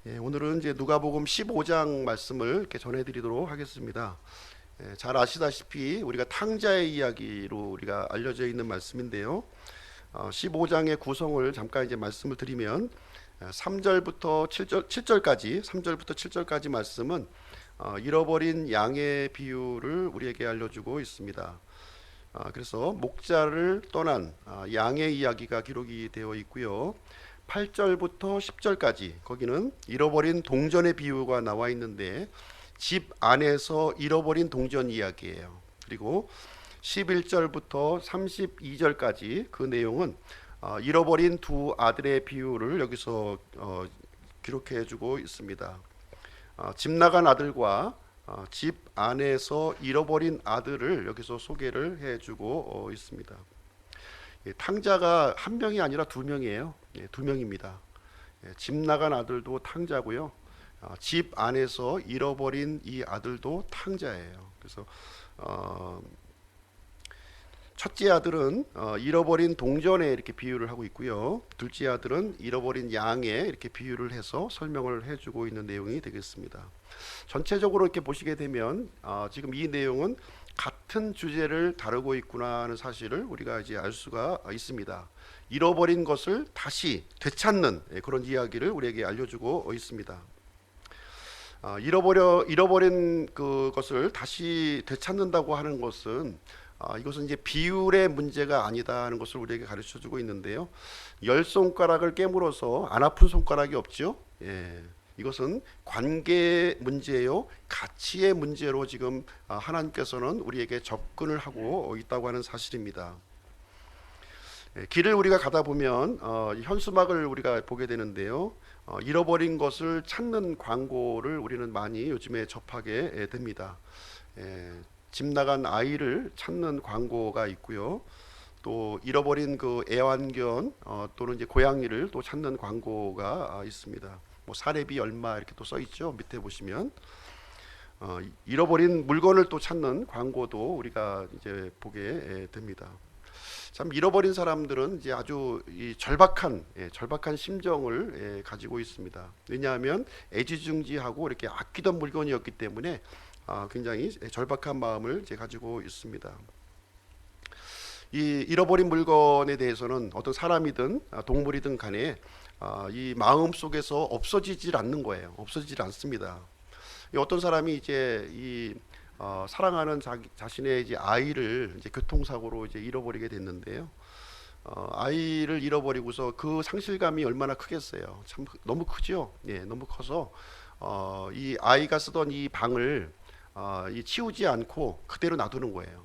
오늘은 이제 누가복음 15장 말씀을 이렇게 전해드리도록 하겠습니다. 잘 아시다시피 우리가 탕자의 이야기로 우리가 알려져 있는 말씀인데요. 15장의 구성을 잠깐 이제 말씀을 드리면 3절부터 7절까지 말씀은 잃어버린 양의 비유를 우리에게 알려주고 있습니다. 그래서 목자를 떠난 양의 이야기가 기록이 되어 있고요. 8절부터 10절까지 거기는 잃어버린 동전의 비유가 나와 있는데 집 안에서 잃어버린 동전 이야기예요. 그리고 11절부터 32절까지 그 내용은 잃어버린 두 아들의 비유를 여기서 기록해 주고 있습니다. 집 나간 아들과 집 안에서 잃어버린 아들을 여기서 소개를 해주고 있습니다. 탕자가 한 명이 아니라 두 명이에요. 두 명입니다. 집 나간 아들도 탕자고요. 집 안에서 잃어버린 이 아들도 탕자예요. 그래서 첫째 아들은 잃어버린 동전에 이렇게 비유를 하고 있고요. 둘째 아들은 잃어버린 양에 이렇게 비유를 해서 설명을 해주고 있는 내용이 되겠습니다. 전체적으로 이렇게 보시게 되면 지금 이 내용은 같은 주제를 다루고 있구나 하는 사실을 우리가 이제 알 수가 있습니다. 잃어버린 것을 다시 되찾는 그런 이야기를 우리에게 알려주고 있습니다. 잃어버린 그것을 다시 되찾는다고 하는 것은 이것은 이제 비율의 문제가 아니다 하는 것을 우리에게 가르쳐주고 있는데요. 열 손가락을 깨물어서 안 아픈 손가락이 없죠. 이것은 관계의 문제요, 가치의 문제로 지금 하나님께서는 우리에게 접근을 하고 있다고 하는 사실입니다. 길을 우리가 가다 보면 현수막을 우리가 보게 되는데요. 잃어버린 것을 찾는 광고를 우리는 많이 요즘에 접하게 됩니다. 집 나간 아이를 찾는 광고가 있고요. 또 잃어버린 그 애완견 또는 이제 고양이를 또 찾는 광고가 있습니다. 뭐 사례비 얼마 이렇게 또 써 있죠. 밑에 보시면 잃어버린 물건을 또 찾는 광고도 우리가 이제 보게 됩니다. 참 잃어버린 사람들은 이제 아주 이 절박한 심정을 가지고 있습니다. 왜냐하면 애지중지하고 이렇게 아끼던 물건이었기 때문에 굉장히 절박한 마음을 이제 가지고 있습니다. 이 잃어버린 물건에 대해서는 어떤 사람이든 동물이든 간에 이 마음 속에서 없어지질 않는 거예요. 없어지질 않습니다. 어떤 사람이 이제 이 사랑하는 자신의 이제 아이를 이제 교통사고로 이제 잃어버리게 됐는데요. 아이를 잃어버리고서 그 상실감이 얼마나 크겠어요. 참 너무 크죠. 너무 커서 이 아이가 쓰던 이 방을 이 치우지 않고 그대로 놔두는 거예요.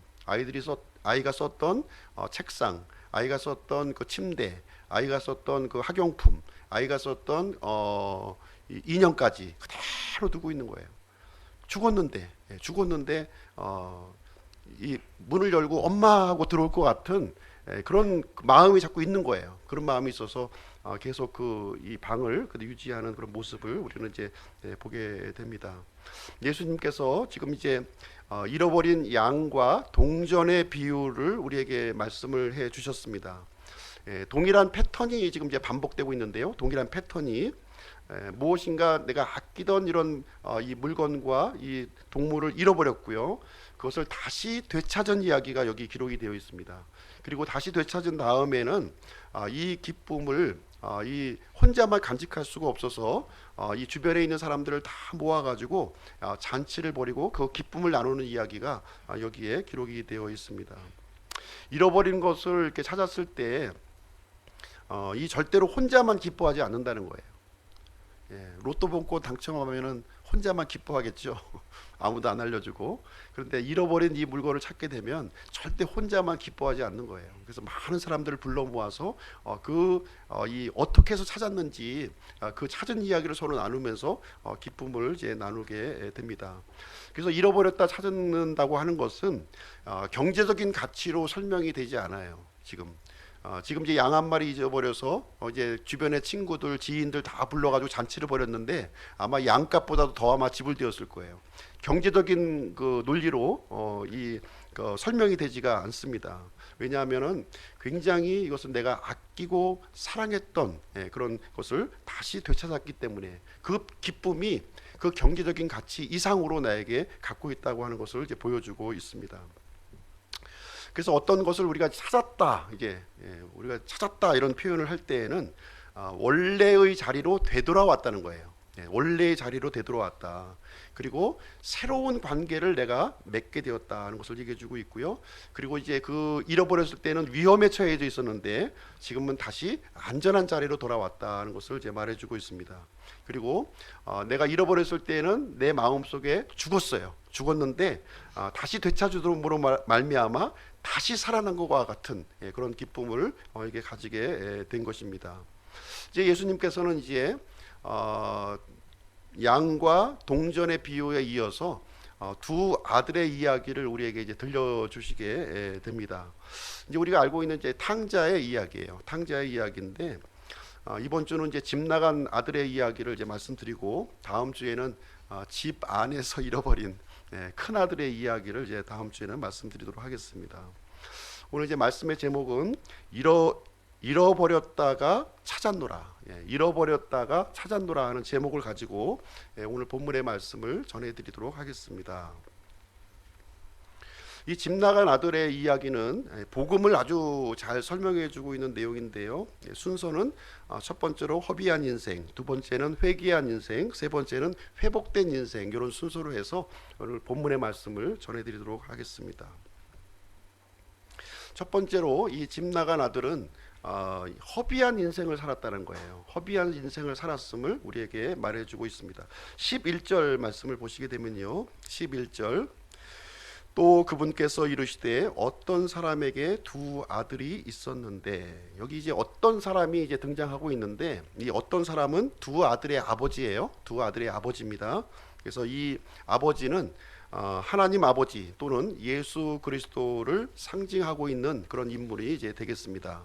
아이가 썼던 책상, 아이가 썼던 그 침대, 아이가 썼던 그 학용품, 아이가 썼던 이 인형까지 그대로 두고 있는 거예요. 죽었는데 이 문을 열고 엄마 하고 들어올 것 같은 그런 마음이 자꾸 있는 거예요. 그런 마음이 있어서 계속 그 이 방을 유지하는 그런 모습을 우리는 이제 보게 됩니다. 예수님께서 지금 이제 잃어버린 양과 동전의 비유를 우리에게 말씀을 해 주셨습니다. 동일한 패턴이 지금 이제 반복되고 있는데요. 동일한 패턴이 무엇인가 내가 아끼던 이런 이 물건과 이 동물을 잃어버렸고요. 그것을 다시 되찾은 이야기가 여기 기록이 되어 있습니다. 그리고 다시 되찾은 다음에는 이 기쁨을 이 혼자만 간직할 수가 없어서 이 주변에 있는 사람들을 다 모아가지고 잔치를 벌이고 그 기쁨을 나누는 이야기가 여기에 기록이 되어 있습니다. 잃어버린 것을 이렇게 찾았을 때 이 절대로 혼자만 기뻐하지 않는다는 거예요. 로또 복권 당첨하면은 혼자만 기뻐하겠죠. 아무도 안 알려주고. 그런데 잃어버린 이 물건을 찾게 되면 절대 혼자만 기뻐하지 않는 거예요. 그래서 많은 사람들을 불러 모아서 이 어떻게 해서 찾았는지 그 찾은 이야기를 서로 나누면서 기쁨을 이제 나누게 됩니다. 그래서 잃어버렸다 찾는다고 하는 것은 경제적인 가치로 설명이 되지 않아요. 지금 지금 이제 양 한 마리 잊어버려서 이제 주변의 친구들, 지인들 다 불러가지고 잔치를 벌였는데 아마 양값보다도 더 아마 지불되었을 거예요. 경제적인 그 논리로 설명이 되지가 않습니다. 왜냐하면은 굉장히 이것은 내가 아끼고 사랑했던 그런 것을 다시 되찾았기 때문에 그 기쁨이 그 경제적인 가치 이상으로 나에게 갖고 있다고 하는 것을 이제 보여주고 있습니다. 그래서 어떤 것을 우리가 찾았다, 우리가 찾았다 이런 표현을 할 때에는 원래의 자리로 되돌아왔다는 거예요. 원래의 자리로 되돌아왔다. 그리고 새로운 관계를 내가 맺게 되었다는 것을 얘기해주고 있고요. 그리고 이제 그 잃어버렸을 때는 위험에 처해져 있었는데 지금은 다시 안전한 자리로 돌아왔다는 것을 이제 말해주고 있습니다. 그리고 내가 잃어버렸을 때는 내 마음 속에 죽었는데 다시 되찾음으로 말미암아 다시 살아난 것과 같은 그런 기쁨을 이게 가지게 된 것입니다. 이제 예수님께서는 이제 양과 동전의 비유에 이어서 두 아들의 이야기를 우리에게 이제 들려주시게 됩니다. 이제 우리가 알고 있는 이제 탕자의 이야기예요. 탕자의 이야기인데 이번 주는 이제 집 나간 아들의 이야기를 이제 말씀드리고 다음 주에는 집 안에서 잃어버린 큰 아들의 이야기를 이제 다음 주에는 말씀드리도록 하겠습니다. 오늘 이제 말씀의 제목은 잃어버렸다가 찾았노라. 잃어버렸다가 찾았노라 하는 제목을 가지고 오늘 본문의 말씀을 전해드리도록 하겠습니다. 이 집 나간 아들의 이야기는 복음을 아주 잘 설명해주고 있는 내용인데요. 순서는 첫 번째로 허비한 인생, 두 번째는 회개한 인생, 세 번째는 회복된 인생, 이런 순서로 해서 오늘 본문의 말씀을 전해드리도록 하겠습니다. 첫 번째로 이 집 나간 아들은 허비한 인생을 살았다는 거예요. 허비한 인생을 살았음을 우리에게 말해주고 있습니다. 11절 말씀을 보시게 되면요, 11절 또 그분께서 이르시되 어떤 사람에게 두 아들이 있었는데, 여기 이제 어떤 사람이 이제 등장하고 있는데 이 어떤 사람은 두 아들의 아버지예요. 두 아들의 아버지입니다. 그래서 이 아버지는 하나님 아버지 또는 예수 그리스도를 상징하고 있는 그런 인물이 이제 되겠습니다.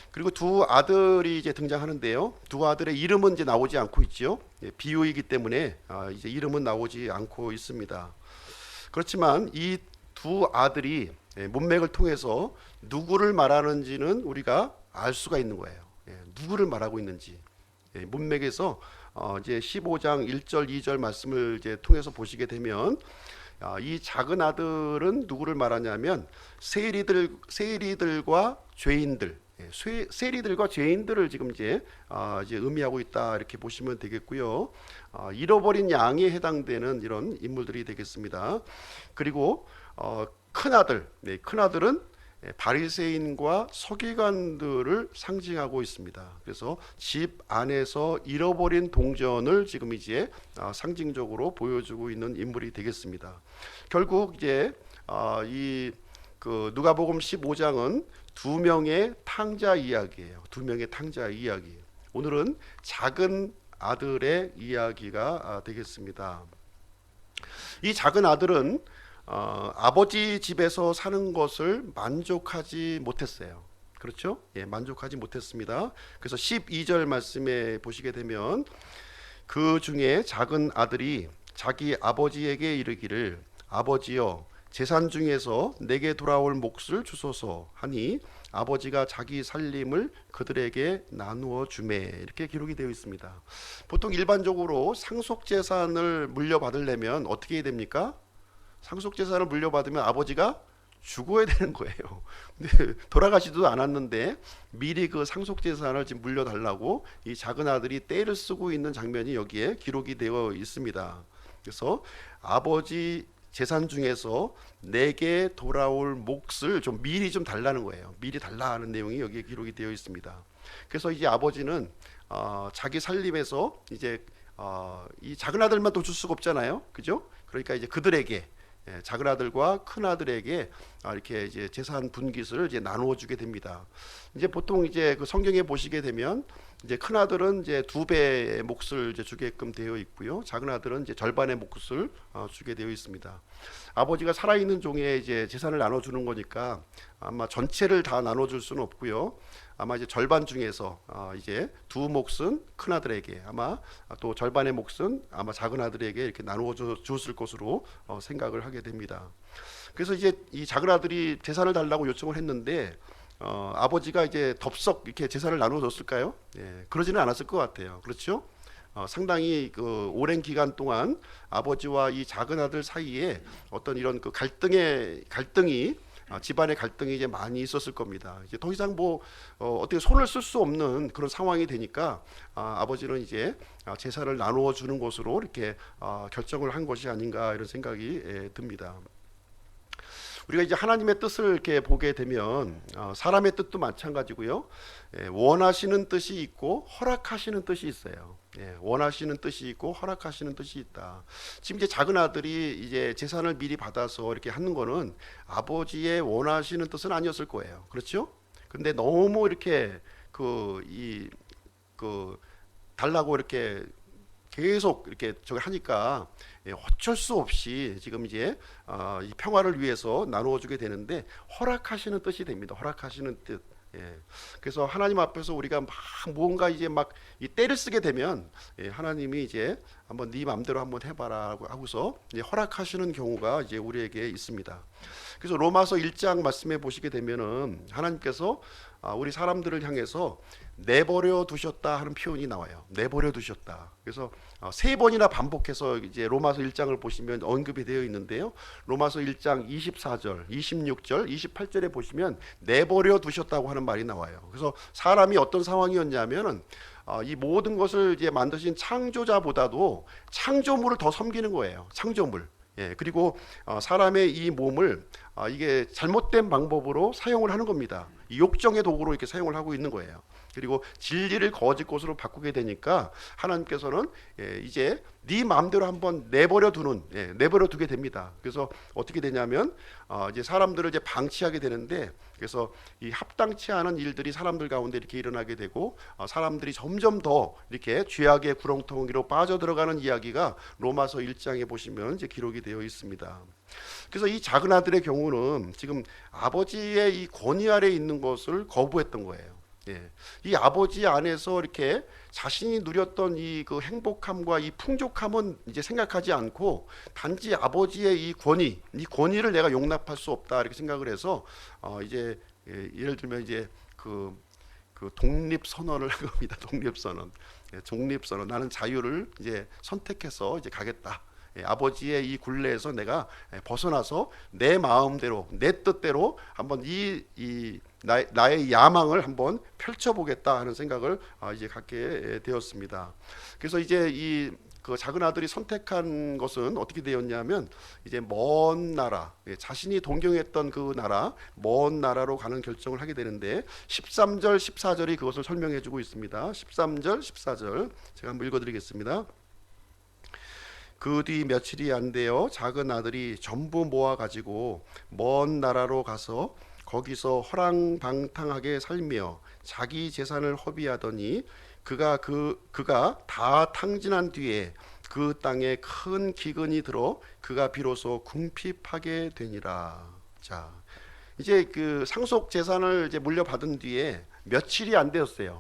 그리고 두 아들이 이제 등장하는데요. 두 아들의 이름은 이제 나오지 않고 있죠. 비유이기 때문에 이제 이름은 나오지 않고 있습니다. 그렇지만 이 두 아들이 문맥을 통해서 누구를 말하는지는 우리가 알 수가 있는 거예요. 누구를 말하고 있는지 문맥에서 이제 15장 1절 2절 말씀을 이제 통해서 보시게 되면 이 작은 아들은 누구를 말하냐면 세리들과 죄인들, 세리들과 죄인들을 지금 이제 의미하고 있다 이렇게 보시면 되겠고요. 잃어버린 양에 해당되는 이런 인물들이 되겠습니다. 그리고 큰 아들, 큰 아들은 바리새인과 서기관들을 상징하고 있습니다. 그래서 집 안에서 잃어버린 동전을 지금 이제 상징적으로 보여주고 있는 인물이 되겠습니다. 결국 이제 이 누가복음 15장은 두 명의 탕자 이야기예요. 두 명의 탕자 이야기. 오늘은 작은 아들의 이야기가 되겠습니다. 이 작은 아들은 아버지 집에서 사는 것을 만족하지 못했어요. 그렇죠? 만족하지 못했습니다. 그래서 12절 말씀에 보시게 되면 그 중에 작은 아들이 자기 아버지에게 이르기를 아버지여 재산 중에서 내게 돌아올 몫을 주소서 하니 아버지가 자기 살림을 그들에게 나누어 주매, 이렇게 기록이 되어 있습니다. 보통 일반적으로 상속재산을 물려받으려면 어떻게 해야 됩니까? 상속재산을 물려받으면 아버지가 죽어야 되는 거예요. 근데 돌아가시지도 않았는데 미리 그 상속재산을 지금 물려달라고 이 작은 아들이 떼를 쓰고 있는 장면이 여기에 기록이 되어 있습니다. 그래서 아버지 재산 중에서 내게 돌아올 몫을 좀 미리 좀 달라는 거예요. 미리 달라 하는 내용이 여기에 기록이 되어 있습니다. 그래서 이제 아버지는 자기 살림에서 이제 이 작은 아들만 또 줄 수가 없잖아요. 그죠? 그러니까 이제 그들에게 작은 아들과 큰 아들에게 이렇게 이제 재산 분깃을 이제 나누어 주게 됩니다. 이제 보통 이제 그 성경에 보시게 되면 이제 큰 아들은 이제 2배의 몫을 이제 주게끔 되어 있고요. 작은 아들은 이제 절반의 몫을 주게 되어 있습니다. 아버지가 살아있는 종에 이제 재산을 나눠주는 거니까 아마 전체를 다 나눠줄 수는 없고요. 아마 이제 절반 중에서 이제 두 몫은 큰 아들에게, 아마 또 절반의 몫은 아마 작은 아들에게 이렇게 나누어 주었을 것으로 생각을 하게 됩니다. 그래서 이제 이 작은 아들이 재산을 달라고 요청을 했는데 아버지가 이제 덥석 이렇게 재산을 나누어 줬을까요? 예, 그러지는 않았을 것 같아요. 그렇죠? 상당히 그 오랜 기간 동안 아버지와 이 작은 아들 사이에 어떤 이런 그 갈등이 집안의 갈등이 이제 많이 있었을 겁니다. 이제 더 이상 뭐 어떻게 손을 쓸 수 없는 그런 상황이 되니까 아버지는 이제 재산을 나누어 주는 것으로 이렇게 결정을 한 것이 아닌가 이런 생각이 듭니다. 우리가 이제 하나님의 뜻을 이렇게 보게 되면 사람의 뜻도 마찬가지고요. 원하시는 뜻이 있고 허락하시는 뜻이 있어요. 원하시는 뜻이 있고 허락하시는 뜻이 있다. 지금 이제 작은 아들이 이제 재산을 미리 받아서 이렇게 하는 거는 아버지의 원하시는 뜻은 아니었을 거예요. 그렇죠? 근데 너무 이렇게 그 달라고 이렇게 계속 이렇게 저기 하니까 어쩔 수 없이 지금 이제 이 평화를 위해서 나누어 주게 되는데 허락하시는 뜻이 됩니다. 허락하시는 뜻. 그래서 하나님 앞에서 우리가 막 뭔가 이제 막 이 때를 쓰게 되면 하나님이 이제 한번 네 마음대로 한번 해봐라 하고서 이제 허락하시는 경우가 이제 우리에게 있습니다. 그래서 로마서 1장 말씀해 보시게 되면은 하나님께서 우리 사람들을 향해서 내버려 두셨다 하는 표현이 나와요. 내버려 두셨다. 그래서 3번이나 반복해서 이제 로마서 1장을 보시면 언급이 되어 있는데요. 로마서 1장 24절, 26절, 28절에 보시면 내버려 두셨다고 하는 말이 나와요. 그래서 사람이 어떤 상황이었냐면은 이 모든 것을 이제 만드신 창조자보다도 창조물을 더 섬기는 거예요. 창조물. 그리고 사람의 이 몸을 이게 잘못된 방법으로 사용을 하는 겁니다. 이 욕정의 도구로 이렇게 사용을 하고 있는 거예요. 그리고 진리를 거짓 것으로 바꾸게 되니까 하나님께서는 이제 네 마음대로 한번 내버려 두게 됩니다. 그래서 어떻게 되냐면 이제 사람들을 이제 방치하게 되는데, 그래서 이 합당치 않은 일들이 사람들 가운데 이렇게 일어나게 되고 사람들이 점점 더 이렇게 죄악의 구렁텅이로 빠져들어가는 이야기가 로마서 1장에 보시면 이제 기록이 되어 있습니다. 그래서 이 작은 아들의 경우는 지금 아버지의 이 권위 아래 있는 것을 거부했던 거예요. 이 아버지 안에서 이렇게 자신이 누렸던 이 그 행복함과 이 풍족함은 이제 생각하지 않고 단지 아버지의 이 권위를 내가 용납할 수 없다 이렇게 생각을 해서 이제 예를 들면 이제 그 독립 선언을 한 겁니다. 독립 선언. 나는 자유를 이제 선택해서 이제 가겠다. 아버지의 이 굴레에서 내가 벗어나서 내 마음대로 내 뜻대로 한번 나의 야망을 한번 펼쳐보겠다 하는 생각을 이제 갖게 되었습니다. 그래서 이제 그 작은 아들이 선택한 것은 어떻게 되었냐면 이제 먼 나라, 자신이 동경했던 그 나라, 먼 나라로 가는 결정을 하게 되는데 13절 14절이 그것을 설명해 주고 있습니다. 13절 14절 제가 한번 읽어드리겠습니다. 그 뒤 며칠이 안 되어 작은 아들이 전부 모아 가지고 먼 나라로 가서 거기서 허랑방탕하게 살며 자기 재산을 허비하더니 그가 다 탕진한 뒤에 그 땅에 큰 기근이 들어 그가 비로소 궁핍하게 되니라. 자, 이제 그 상속 재산을 이제 물려받은 뒤에 며칠이 안 되었어요.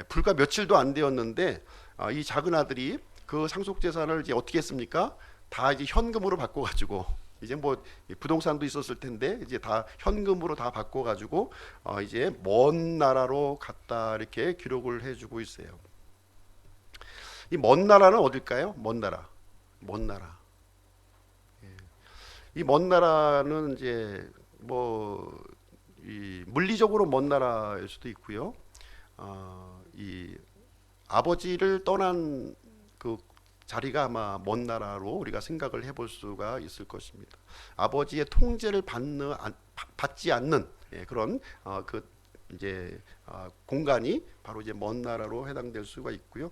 불과 며칠도 안 되었는데 이 작은 아들이 그 상속 재산을 이제 어떻게 했습니까? 다 이제 현금으로 바꿔가지고 이제 뭐 부동산도 있었을 텐데 이제 다 현금으로 다 바꿔가지고 이제 먼 나라로 갔다 이렇게 기록을 해주고 있어요. 이 먼 나라는 어딜까요? 먼 나라. 이 먼 나라는 이제 뭐 이 물리적으로 먼 나라일 수도 있고요. 이 아버지를 떠난 그 자리가 아마 먼 나라로 우리가 생각을 해볼 수가 있을 것입니다. 아버지의 통제를 받지 않는 그런 이제 공간이 바로 이제 먼 나라로 해당될 수가 있고요.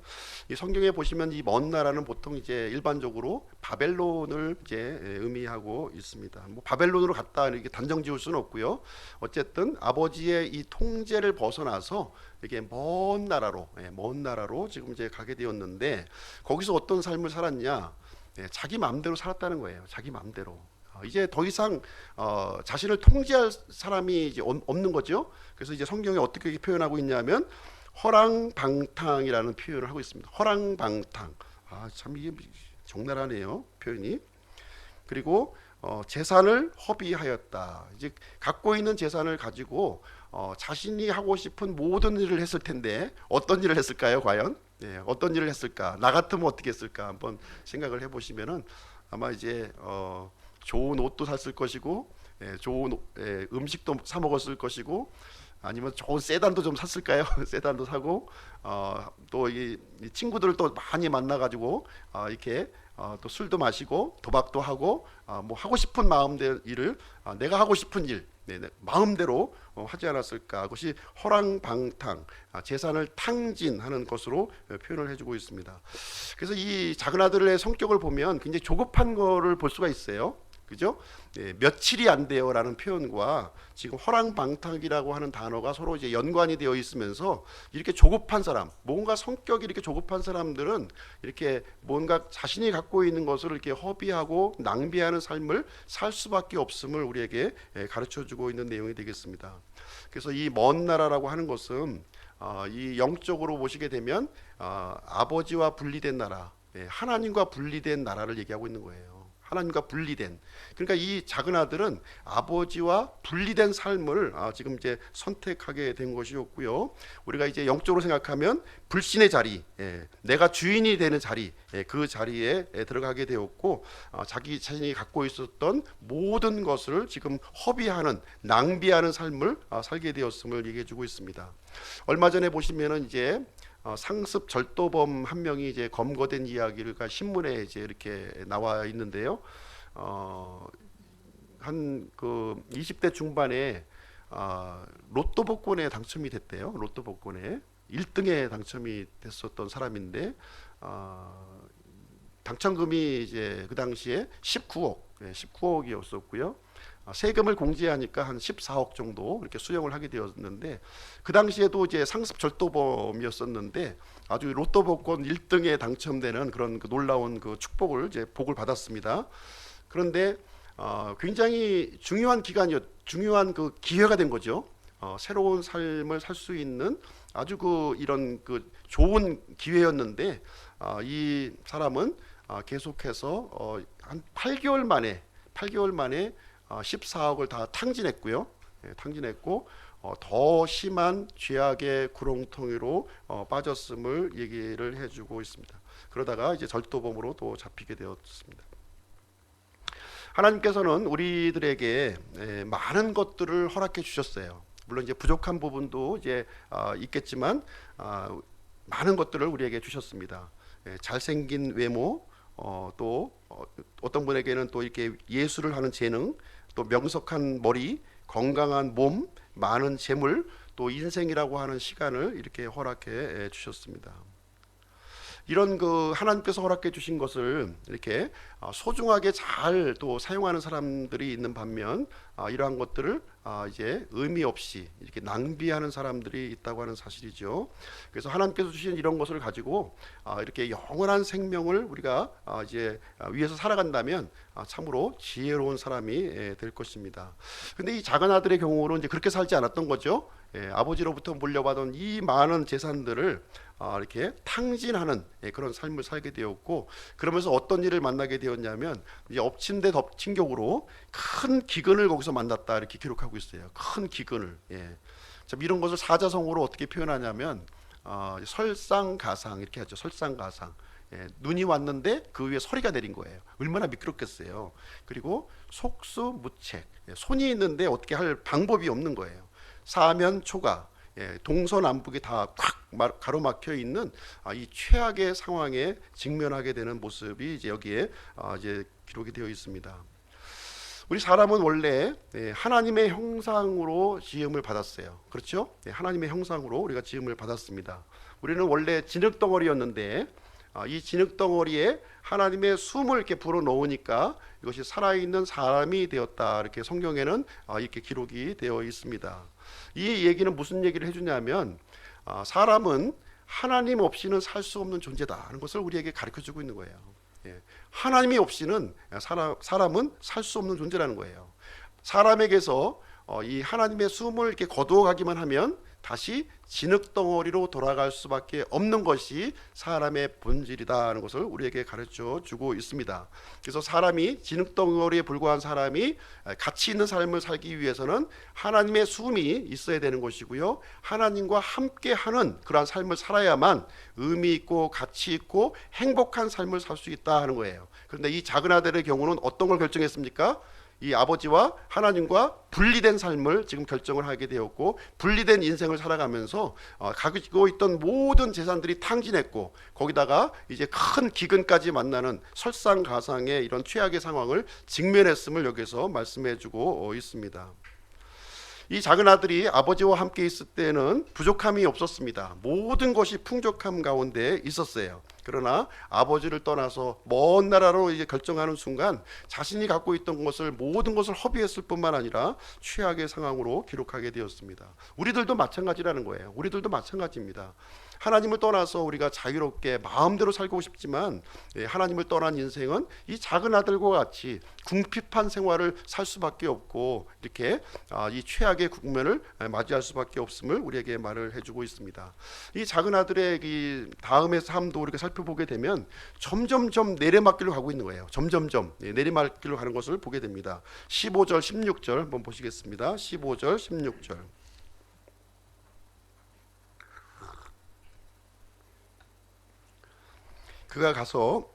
이 성경에 보시면 이 먼 나라는 보통 이제 일반적으로 바벨론을 이제 의미하고 있습니다. 뭐 바벨론으로 갔다 이렇게 단정 지을 수는 없고요. 어쨌든 아버지의 이 통제를 벗어나서 이게 먼 나라로 지금 이제 가게 되었는데 거기서 어떤 삶을 살았냐? 자기 마음대로 살았다는 거예요. 자기 마음대로. 이제 더 이상 자신을 통제할 사람이 이제 없는 거죠. 그래서 이제 성경에 어떻게 표현하고 있냐면 허랑방탕이라는 표현을 하고 있습니다. 허랑방탕. 참 이게 적나라하네요, 표현이. 그리고 재산을 허비하였다. 이제 갖고 있는 재산을 가지고 자신이 하고 싶은 모든 일을 했을 텐데 어떤 일을 했을까요, 과연? 어떤 일을 했을까? 나 같으면 어떻게 했을까? 한번 생각을 해보시면은 아마 이제 좋은 옷도 샀을 것이고, 좋은 음식도 사 먹었을 것이고, 아니면 좋은 세단도 좀 샀을까요? 세단도 사고, 또 이 친구들을 또 많이 만나가지고 이렇게 또 술도 마시고 도박도 하고 뭐 하고 싶은 마음대로 일을 내가 하고 싶은 일 마음대로 하지 않았을까? 그것이 허랑방탕, 재산을 탕진하는 것으로 표현을 해주고 있습니다. 그래서 이 작은 아들의 성격을 보면 굉장히 조급한 거를 볼 수가 있어요. 그죠? 며칠이 안 돼요라는 표현과 지금 허랑방탕이라고 하는 단어가 서로 이제 연관이 되어 있으면서 이렇게 조급한 사람, 뭔가 성격이 이렇게 조급한 사람들은 이렇게 뭔가 자신이 갖고 있는 것을 이렇게 허비하고 낭비하는 삶을 살 수밖에 없음을 우리에게 가르쳐주고 있는 내용이 되겠습니다. 그래서 이 먼 나라라고 하는 것은 이 영적으로 보시게 되면 아버지와 분리된 나라, 하나님과 분리된 나라를 얘기하고 있는 거예요. 하나님과 분리된. 그러니까 이 작은 아들은 아버지와 분리된 삶을 지금 이제 선택하게 된 것이었고요. 우리가 이제 영적으로 생각하면 불신의 자리, 내가 주인이 되는 자리, 그 자리에 들어가게 되었고 자기 자신이 갖고 있었던 모든 것을 지금 허비하는, 낭비하는 삶을 살게 되었음을 얘기해주고 있습니다. 얼마 전에 보시면은 이제 상습 절도범 한 명이 이제 검거된 이야기가 신문에 이제 이렇게 나와 있는데요. 한 그 20대 중반에 로또 복권에 당첨이 됐대요. 로또 복권에 1등에 당첨이 됐었던 사람인데 당첨금이 이제 그 당시에 19억이었었고요. 세금을 공제하니까 한 14억 정도 이렇게 수령을 하게 되었는데 그 당시에도 이제 상습 절도범이었었는데 아주 로또 복권 1등에 당첨되는 그런 그 놀라운 그 축복을 이제 복을 받았습니다. 그런데 굉장히 중요한 그 기회가 된 거죠. 새로운 삶을 살 수 있는 아주 그 이런 그 좋은 기회였는데 이 사람은 계속해서 한 8개월 만에 14억을 다 탕진했고요. 탕진했고 더 심한 죄악의 구렁텅이로 빠졌음을 얘기를 해주고 있습니다. 그러다가 이제 절도범으로 또 잡히게 되었습니다. 하나님께서는 우리들에게 많은 것들을 허락해 주셨어요. 물론 이제 부족한 부분도 이제 있겠지만 많은 것들을 우리에게 주셨습니다. 잘생긴 외모, 또 어떤 분에게는 또 이렇게 예술을 하는 재능, 또 명석한 머리, 건강한 몸, 많은 재물, 또 인생이라고 하는 시간을 이렇게 허락해 주셨습니다. 이런 그 하나님께서 허락해 주신 것을 이렇게 소중하게 잘 또 사용하는 사람들이 있는 반면 이러한 것들을 이제 의미 없이 이렇게 낭비하는 사람들이 있다고 하는 사실이죠. 그래서 하나님께서 주신 이런 것을 가지고 이렇게 영원한 생명을 우리가 이제 위해서 살아간다면 참으로 지혜로운 사람이 될 것입니다. 근데 이 작은 아들의 경우는 이제 그렇게 살지 않았던 거죠. 아버지로부터 물려받은 이 많은 재산들을 이렇게 탕진하는 그런 삶을 살게 되었고, 그러면서 어떤 일을 만나게 되었냐면 이제 엎친 데 덮친 격으로 큰 기근을 거기서 만났다 이렇게 기록하고 있어요. 큰 기근을. 참 이런 것을 사자성어로 어떻게 표현하냐면 설상가상 이렇게 하죠. 설상가상. 눈이 왔는데 그 위에 서리가 내린 거예요. 얼마나 미끄럽겠어요. 그리고 속수무책. 손이 있는데 어떻게 할 방법이 없는 거예요. 사면초가, 동서남북이 다 꽉 가로막혀 있는 이 최악의 상황에 직면하게 되는 모습이 이제 여기에 이제 기록이 되어 있습니다. 우리 사람은 원래 하나님의 형상으로 지음을 받았어요. 그렇죠? 하나님의 형상으로 우리가 지음을 받았습니다. 우리는 원래 진흙덩어리였는데 이 진흙덩어리에 하나님의 숨을 이렇게 불어 넣으니까 이것이 살아있는 사람이 되었다. 이렇게 성경에는 이렇게 기록이 되어 있습니다. 이 얘기는 무슨 얘기를 해주냐면 사람은 하나님 없이는 살 수 없는 존재다 하는 것을 우리에게 가르쳐주고 있는 거예요. 하나님이 없이는 사람은 살 수 없는 존재라는 거예요. 사람에게서 이 하나님의 숨을 이렇게 거두어가기만 하면 다시 진흙덩어리로 돌아갈 수밖에 없는 것이 사람의 본질이다는 것을 우리에게 가르쳐 주고 있습니다. 그래서 사람이 진흙덩어리에 불과한 사람이 가치 있는 삶을 살기 위해서는 하나님의 숨이 있어야 되는 것이고요, 하나님과 함께하는 그러한 삶을 살아야만 의미 있고 가치 있고 행복한 삶을 살 수 있다 하는 거예요. 그런데 이 작은 아들의 경우는 어떤 걸 결정했습니까? 이 아버지와 하나님과 분리된 삶을 지금 결정을 하게 되었고, 분리된 인생을 살아가면서 가지고 있던 모든 재산들이 탕진했고, 거기다가 이제 큰 기근까지 만나는 설상가상의 이런 최악의 상황을 직면했음을 여기서 말씀해주고 있습니다. 이 작은 아들이 아버지와 함께 있을 때는 부족함이 없었습니다. 모든 것이 풍족함 가운데 있었어요. 그러나 아버지를 떠나서 먼 나라로 이제 결정하는 순간 자신이 갖고 있던 것을, 모든 것을 허비했을 뿐만 아니라 최악의 상황으로 기록하게 되었습니다. 우리들도 마찬가지라는 거예요. 우리들도 마찬가지입니다. 하나님을 떠나서 우리가 자유롭게 마음대로 살고 싶지만 하나님을 떠난 인생은 이 작은 아들과 같이 궁핍한 생활을 살 수밖에 없고, 이렇게 이 최악의 국면을 맞이할 수밖에 없음을 우리에게 말을 해주고 있습니다. 이 작은 아들의 이 다음의 삶도 우리가 살펴보게 되면 점점점 내리막길로 가고 있는 거예요. 점점점 내리막길로 가는 것을 보게 됩니다. 15절 16절 한번 보시겠습니다. 15절 16절. 그가 가서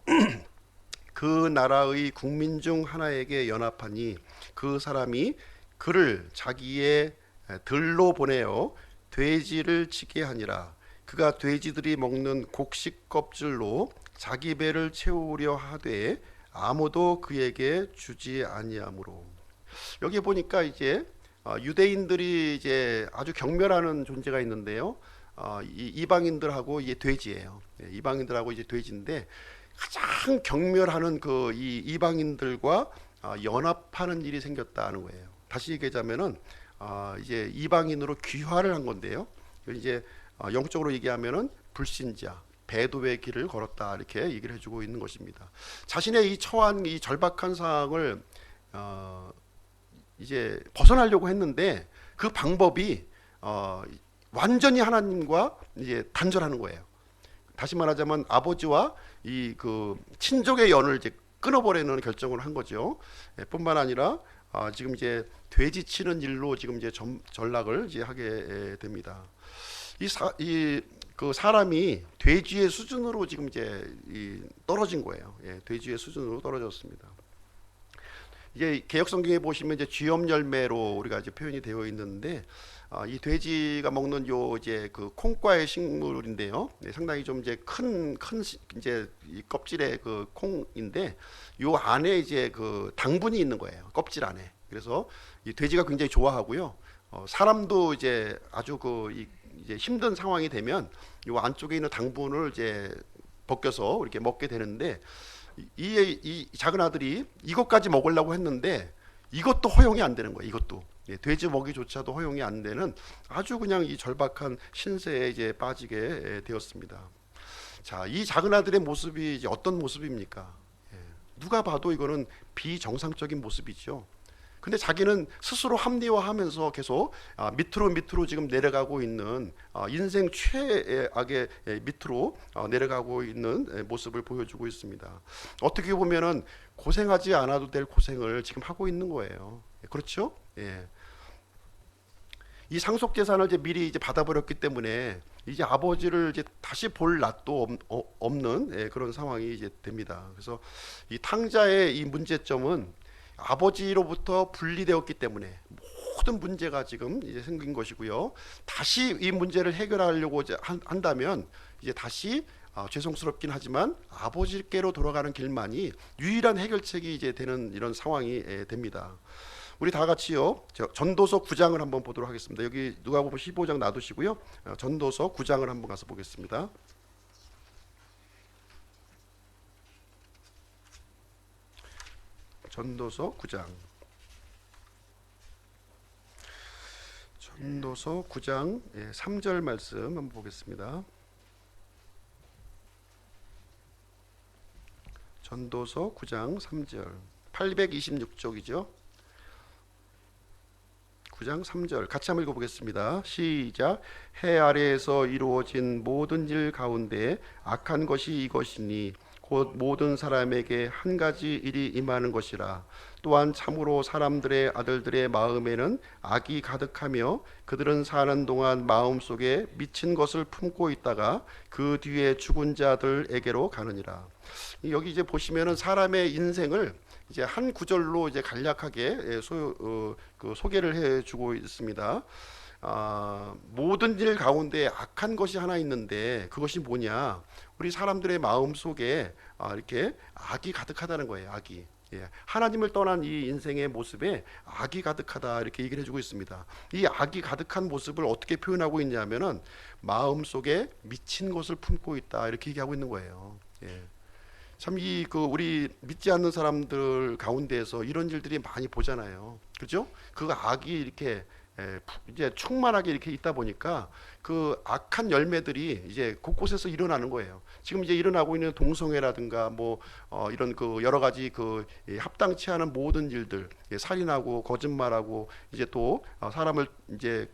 그 나라의 국민 중 하나에게 연합하니 그 사람이 그를 자기의 들로 보내어 돼지를 치게 하니라. 그가 돼지들이 먹는 곡식 껍질로 자기 배를 채우려 하되 아무도 그에게 주지 아니하므로. 여기 보니까 이제 유대인들이 이제 아주 경멸하는 존재가 있는데요. 이 이방인들하고 이게 돼지예요. 이방인들하고 이제 돼지인데, 가장 경멸하는 그 이 이방인들과 연합하는 일이 생겼다는 거예요. 다시 얘기하자면은 이제 이방인으로 귀화를 한 건데요. 이제 영적으로 얘기하면은 불신자, 배도의 길을 걸었다, 이렇게 얘기를 해주고 있는 것입니다. 자신의 이 처한 이 절박한 상황을 이제 벗어나려고 했는데 그 방법이 완전히 하나님과 이제 단절하는 거예요. 다시 말하자면 아버지와 이 그 친족의 연을 이제 끊어버리는 결정을 한 거죠. 뿐만 아니라 지금 이제 돼지 치는 일로 지금 이제 전락을 이제 하게 됩니다. 그 사람이 돼지의 수준으로 지금 이제 떨어진 거예요. 돼지의 수준으로 떨어졌습니다. 이제 개역 성경에 보시면 이제 쥐염 열매로 우리가 이제 표현이 되어 있는데, 이 돼지가 먹는 요 이제 그 콩과의 식물인데요. 상당히 좀 이제 큰 이제 이 껍질의 그 콩인데, 요 안에 이제 그 당분이 있는 거예요. 껍질 안에. 그래서 이 돼지가 굉장히 좋아하고요. 사람도 이제 아주 이제 힘든 상황이 되면 요 안쪽에 있는 당분을 이제 벗겨서 이렇게 먹게 되는데, 이 작은 아들이 이것까지 먹으려고 했는데 이것도 허용이 안 되는 거예요. 이것도 돼지 먹이조차도 허용이 안 되는 아주 그냥 이 절박한 신세에 이제 빠지게 되었습니다. 자, 이 작은 아들의 모습이 이제 어떤 모습입니까? 누가 봐도 이거는 비정상적인 모습이죠. 근데 자기는 스스로 합리화하면서 계속 밑으로 지금 내려가고 있는, 인생 최악의 밑으로 내려가고 있는 모습을 보여주고 있습니다. 어떻게 보면은 고생하지 않아도 될 고생을 지금 하고 있는 거예요. 그렇죠? 이 상속 재산을 이제 미리 이제 받아버렸기 때문에 이제 아버지를 이제 다시 볼 낯도 없는 그런 상황이 이제 됩니다. 그래서 이 탕자의 이 문제점은 아버지로부터 분리되었기 때문에 모든 문제가 지금 이제 생긴 것이고요. 다시 이 문제를 해결하려고 한다면 이제 다시 죄송스럽긴 하지만 아버지께로 돌아가는 길만이 유일한 해결책이 이제 되는 이런 상황이 됩니다. 우리 다 같이요. 전도서 9장을 한번 보도록 하겠습니다. 여기 누가복음 15장 놔두시고요. 전도서 9장을 한번 가서 보겠습니다. 전도서 9장. 전도서 9장 3절 말씀 한번 보겠습니다. 전도서 9장 3절. 826쪽이죠. 9장 3절 같이 한번 읽어보겠습니다. 시작. 해 아래에서 이루어진 모든 일 가운데 악한 것이 이것이니 곧 모든 사람에게 한 가지 일이 임하는 것이라. 또한 참으로 사람들의 아들들의 마음에는 악이 가득하며 그들은 사는 동안 마음속에 미친 것을 품고 있다가 그 뒤에 죽은 자들에게로 가느니라. 여기 이제 보시면은 사람의 인생을 이제 한 구절로 이제 간략하게 소개를 해주고 있습니다. 모든 일 가운데 악한 것이 하나 있는데 그것이 뭐냐? 우리 사람들의 마음 속에 이렇게 악이 가득하다는 거예요. 악이. 하나님을 떠난 이 인생의 모습에 악이 가득하다 이렇게 얘기를 해주고 있습니다. 이 악이 가득한 모습을 어떻게 표현하고 있냐면은 마음 속에 미친 것을 품고 있다 이렇게 얘기하고 있는 거예요. 참 우리 믿지 않는 사람들 가운데에서 이런 일들이 많이 보잖아요. 그죠? 그 악이 이렇게 이제 충만하게 이렇게 있다 보니까 그 악한 열매들이 이제 곳곳에서 일어나는 거예요. 지금 이제 일어나고 있는 동성애라든가 이런 그 여러 가지 합당치 않은 모든 일들, 살인하고 거짓말하고 이제 또 사람을 이제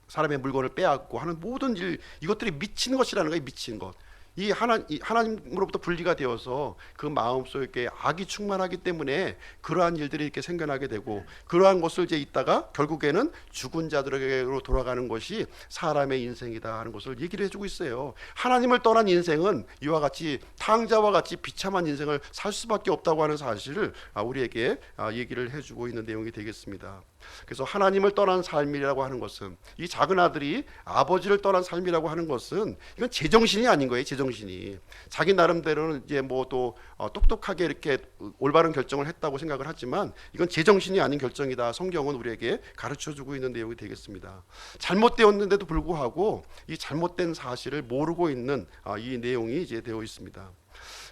사람의 물건을 빼앗고 하는 모든 일, 이것들이 미친 것이라는 거예요. 미친 것. 이 하나님으로부터 분리가 되어서 그 마음속에 악이 충만하기 때문에 그러한 일들이 이렇게 생겨나게 되고, 그러한 것을 이제 있다가 결국에는 죽은 자들에게로 돌아가는 것이 사람의 인생이다 하는 것을 얘기를 해주고 있어요. 하나님을 떠난 인생은 이와 같이 탕자와 같이 비참한 인생을 살 수밖에 없다고 하는 사실을 우리에게 얘기를 해주고 있는 내용이 되겠습니다. 그래서 하나님을 떠난 삶이라고 하는 것은, 이 작은 아들이 아버지를 떠난 삶이라고 하는 것은 이건 제정신이 아닌 거예요. 제정신이 자기 나름대로는 이제 또 똑똑하게 이렇게 올바른 결정을 했다고 생각을 하지만 이건 제정신이 아닌 결정이다. 성경은 우리에게 가르쳐주고 있는 내용이 되겠습니다. 잘못되었는데도 불구하고 이 잘못된 사실을 모르고 있는 이 내용이 이제 되어 있습니다.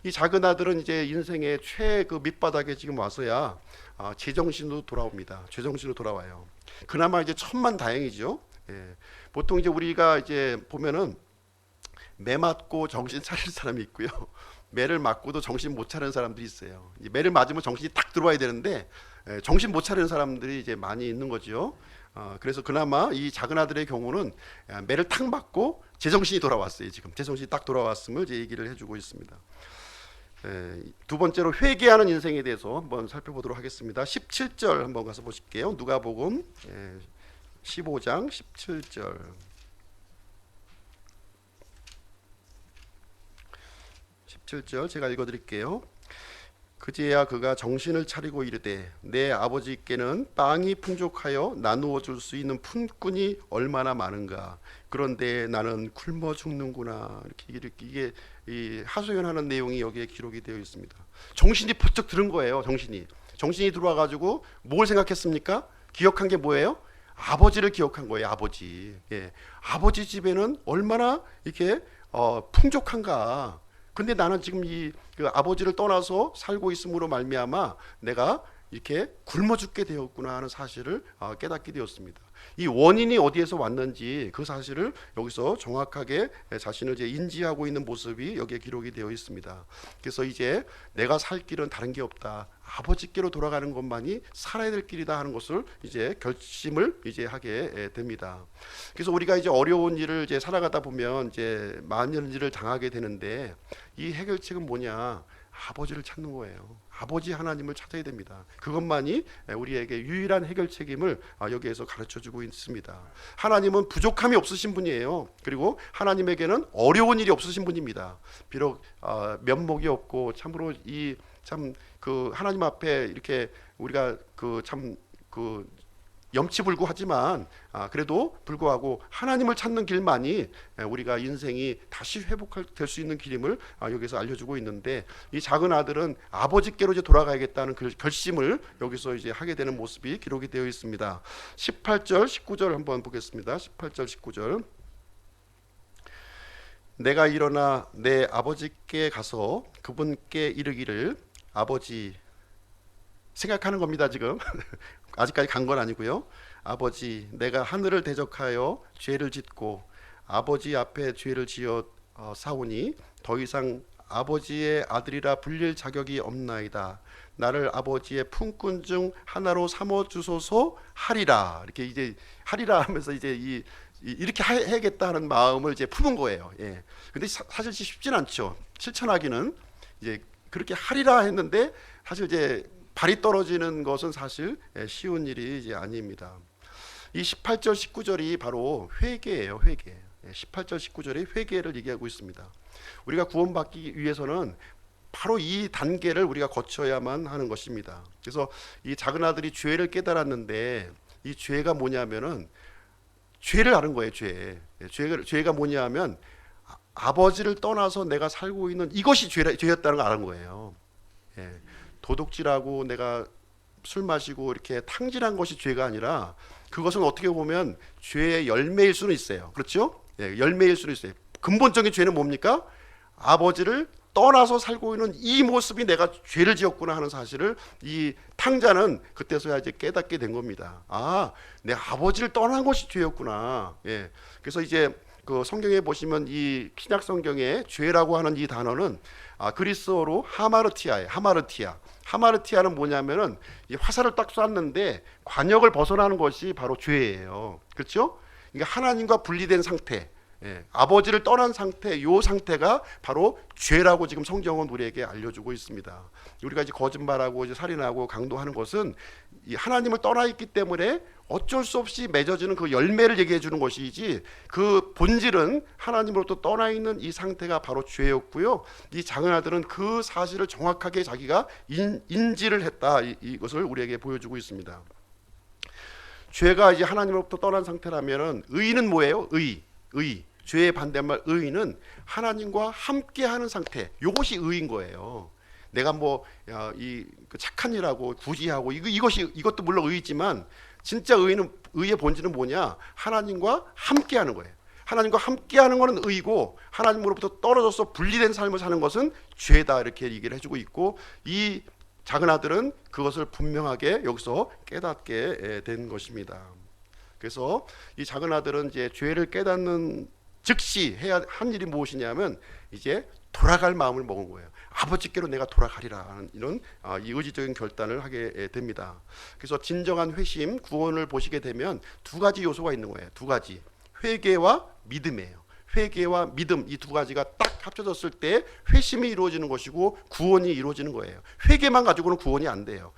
이 작은 아들은 이제 인생의 밑바닥에 지금 와서야 제정신으로 돌아옵니다. 제정신으로 돌아와요. 그나마 이제 천만 다행이죠. 보통 이제 우리가 이제 보면은 매 맞고 정신 차릴 사람이 있고요. 매를 맞고도 정신 못 차리는 사람들이 있어요. 매를 맞으면 정신이 딱 들어와야 되는데 정신 못 차리는 사람들이 이제 많이 있는 거죠. 그래서 그나마 이 작은 아들의 경우는 매를 탁 맞고 제정신이 돌아왔어요. 지금 제정신이 딱 돌아왔음을 이제 얘기를 해주고 있습니다. 두 번째로 회개하는 인생에 대해서 한번 살펴보도록 하겠습니다. 17절 한번 가서 보실게요. 누가복음 15장 17절. 17절 제가 읽어드릴게요. 그제야 그가 정신을 차리고 이르되 내 아버지께는 빵이 풍족하여 나누어 줄 수 있는 품꾼이 얼마나 많은가. 그런데 나는 굶어 죽는구나. 이렇게 이게 이 하소연하는 내용이 여기에 기록이 되어 있습니다. 정신이 번쩍 들은 거예요. 정신이 들어와 가지고 뭘 생각했습니까? 기억한 게 뭐예요? 아버지를 기억한 거예요. 아버지. 아버지 집에는 얼마나 이렇게 풍족한가. 근데 나는 지금 그 아버지를 떠나서 살고 있음으로 말미암아 내가 이렇게 굶어 죽게 되었구나 하는 사실을 깨닫게 되었습니다. 이 원인이 어디에서 왔는지 그 사실을 여기서 정확하게 자신을 이제 인지하고 있는 모습이 여기에 기록이 되어 있습니다. 그래서 이제 내가 살 길은 다른 게 없다. 아버지께로 돌아가는 것만이 살아야 될 길이다 하는 것을 이제 결심을 이제 하게 됩니다. 그래서 우리가 이제 어려운 일을 이제 살아가다 보면 이제 많은 일을 당하게 되는데 이 해결책은 뭐냐? 아버지를 찾는 거예요. 아버지 하나님을 찾아야 됩니다. 그것만이 우리에게 유일한 해결책임을 여기에서 가르쳐주고 있습니다. 하나님은 부족함이 없으신 분이에요. 그리고 하나님에게는 어려운 일이 없으신 분입니다. 비록 면목이 없고 참으로 그 하나님 앞에 이렇게 우리가 염치불구하지만 그래도 불구하고 하나님을 찾는 길만이 우리가 인생이 다시 회복될 수 있는 길임을 여기서 알려주고 있는데, 이 작은 아들은 아버지께로 이제 돌아가야겠다는 결심을 여기서 이제 하게 되는 모습이 기록이 되어 있습니다. 18절 19절 한번 보겠습니다. 18절 19절. 내가 일어나 내 아버지께 가서 그분께 이르기를, 아버지, 생각하는 겁니다 지금. 아직까지 간 건 아니고요. 아버지, 내가 하늘을 대적하여 죄를 짓고 아버지 앞에 죄를 지어 사오니 더 이상 아버지의 아들이라 불릴 자격이 없나이다. 나를 아버지의 품꾼 중 하나로 삼어 주소서 하리라. 이렇게 이제 하리라 하면서 이제 이렇게 해야겠다는 마음을 이제 품은 거예요. 예. 근데 사실 쉽진 않죠. 실천하기는. 이제 그렇게 하리라 했는데 사실 이제 발이 떨어지는 것은 사실 쉬운 일이 이제 아닙니다. 이 18절 19절이 바로 회개예요. 회개. 18절 19절이 회개를 얘기하고 있습니다. 우리가 구원받기 위해서는 바로 이 단계를 우리가 거쳐야만 하는 것입니다. 그래서 이 작은 아들이 죄를 깨달았는데, 이 죄가 뭐냐면은 죄를 아는 거예요. 죄가 뭐냐면 아버지를 떠나서 내가 살고 있는 이것이 죄였다는 걸 아는 거예요. 예. 도둑질하고 내가 술 마시고 이렇게 탕진한 것이 죄가 아니라, 그것은 어떻게 보면 죄의 열매일 수는 있어요. 그렇죠? 예, 열매일 수는 있어요. 근본적인 죄는 뭡니까? 아버지를 떠나서 살고 있는 이 모습이 내가 죄를 지었구나 하는 사실을 이 탕자는 그때서야 이제 깨닫게 된 겁니다. 내 아버지를 떠난 것이 죄였구나. 예. 그래서 이제 그 성경에 보시면 이 신약 성경에 죄라고 하는 이 단어는 그리스어로 하마르티아예요. 하마르티아는 뭐냐면은 이 화살을 딱 쐈는데 관역을 벗어나는 것이 바로 죄예요. 그렇죠? 그러니까 하나님과 분리된 상태, 아버지를 떠난 상태, 요 상태가 바로 죄라고 지금 성경은 우리에게 알려주고 있습니다. 우리가 이제 거짓말하고 이제 살인하고 강도하는 것은 이 하나님을 떠나 있기 때문에 어쩔 수 없이 맺어지는 그 열매를 얘기해 주는 것이지, 그 본질은 하나님으로부터 떠나 있는 이 상태가 바로 죄였고요. 이 작은 아들은 그 사실을 정확하게 자기가 인지를 했다, 이것을 우리에게 보여주고 있습니다. 죄가 이제 하나님으로부터 떠난 상태라면은 의는 뭐예요? 의. 죄의 반대말 의는 하나님과 함께하는 상태. 이것이 의인 거예요. 내가 착한 일하고 굳이 하고 이것도 물론 의이지만, 진짜 의의 본질은 뭐냐? 하나님과 함께하는 거예요. 하나님과 함께하는 것은 의이고, 하나님으로부터 떨어져서 분리된 삶을 사는 것은 죄다, 이렇게 얘기를 해주고 있고, 이 작은 아들은 그것을 분명하게 여기서 깨닫게 된 것입니다. 그래서 이 작은 아들은 이제 죄를 깨닫는 즉시 해야 한 일이 무엇이냐면, 이제 돌아갈 마음을 먹은 거예요. 아버지께로 내가 돌아가리라 하는 이런 이 의지적인 결단을 하게 됩니다. 그래서 진정한 회심, 구원을 보시게 되면 두 가지 요소가 있는 거예요. 두 가지. 회개와 믿음이에요. 회개와 믿음, 이 두 가지가 딱 합쳐졌을 때 회심이 이루어지는 것이고 구원이 이루어지는 거예요. 회개만 가지고는 구원이 안 돼요.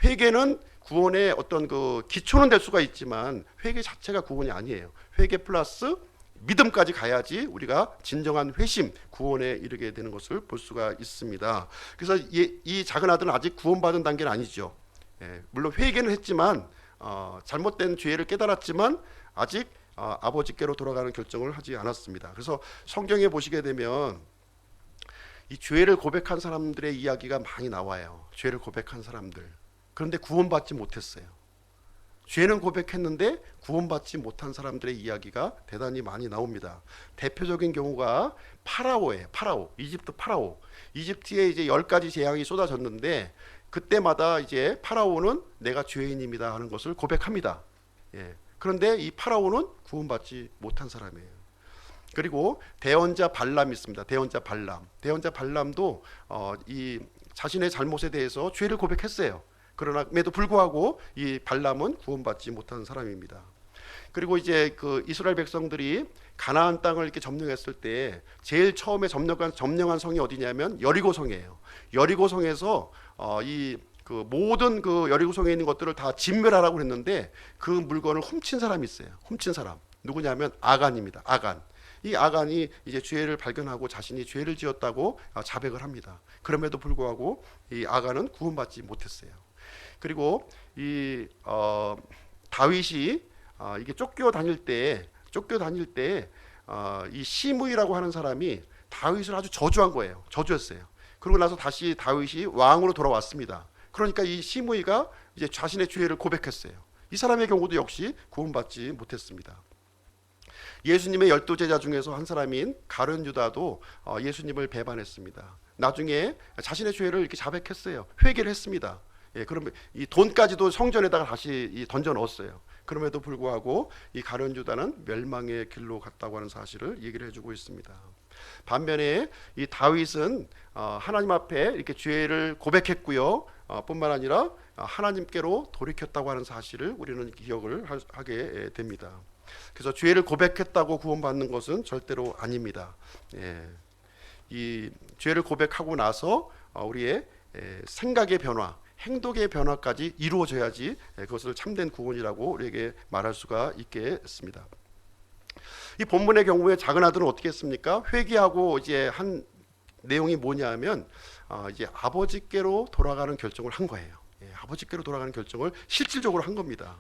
회개는 구원의 어떤 그 기초는 될 수가 있지만 회개 자체가 구원이 아니에요. 회개 플러스 믿음까지 가야지 우리가 진정한 회심, 구원에 이르게 되는 것을 볼 수가 있습니다. 그래서 이 작은 아들은 아직 구원받은 단계는 아니죠. 물론 회개는 했지만 잘못된 죄를 깨달았지만 아직 아버지께로 돌아가는 결정을 하지 않았습니다. 그래서 성경에 보시게 되면 이 죄를 고백한 사람들의 이야기가 많이 나와요. 죄를 고백한 사람들. 그런데 구원받지 못했어요. 죄는 고백했는데 구원받지 못한 사람들의 이야기가 대단히 많이 나옵니다. 대표적인 경우가 파라오예요. 이집트 파라오. 이집트에 이제 10가지 재앙이 쏟아졌는데, 그때마다 이제 파라오는 내가 죄인입니다 하는 것을 고백합니다. 그런데 이 파라오는 구원받지 못한 사람이에요. 그리고 대언자 발람이 있습니다. 대언자 발람도 이 자신의 잘못에 대해서 죄를 고백했어요. 그러나에도 불구하고 이 발람은 구원받지 못한 사람입니다. 그리고 이제 그 이스라엘 백성들이 가나안 땅을 이렇게 점령했을 때 제일 처음에 점령한 성이 어디냐면 여리고성이에요. 여리고성에서 이 그 모든 그 여리고성에 있는 것들을 다 진멸하라고 했는데, 그 물건을 훔친 사람이 있어요. 훔친 사람 누구냐면 아간입니다. 이 아간이 이제 죄를 발견하고 자신이 죄를 지었다고 자백을 합니다. 그럼에도 불구하고 이 아간은 구원받지 못했어요. 그리고 이 다윗이 이게 쫓겨 다닐 때 이 시므이라고 하는 사람이 다윗을 아주 저주한 거예요. 저주했어요. 그러고 나서 다시 다윗이 왕으로 돌아왔습니다. 그러니까 이 시므이가 이제 자신의 죄를 고백했어요. 이 사람의 경우도 역시 구원받지 못했습니다. 예수님의 12제자 중에서 한 사람인 가룟 유다도 예수님을 배반했습니다. 나중에 자신의 죄를 이렇게 자백했어요. 회개를 했습니다. 그러면 이 돈까지도 성전에다가 다시 던져 넣었어요. 그럼에도 불구하고 이 가룟 유다는 멸망의 길로 갔다고 하는 사실을 얘기를 해주고 있습니다. 반면에 이 다윗은 하나님 앞에 이렇게 죄를 고백했고요. 뿐만 아니라 하나님께로 돌이켰다고 하는 사실을 우리는 기억을 하게 됩니다. 그래서 죄를 고백했다고 구원받는 것은 절대로 아닙니다. 이 죄를 고백하고 나서 우리의 생각의 변화, 행동의 변화까지 이루어져야지 그것을 참된 구원이라고 우리에게 말할 수가 있겠습니다. 이 본문의 경우에 작은 아들은 어떻게 했습니까? 회개하고 이제 한 내용이 뭐냐면 이제 아버지께로 돌아가는 결정을 한 거예요. 아버지께로 돌아가는 결정을 실질적으로 한 겁니다.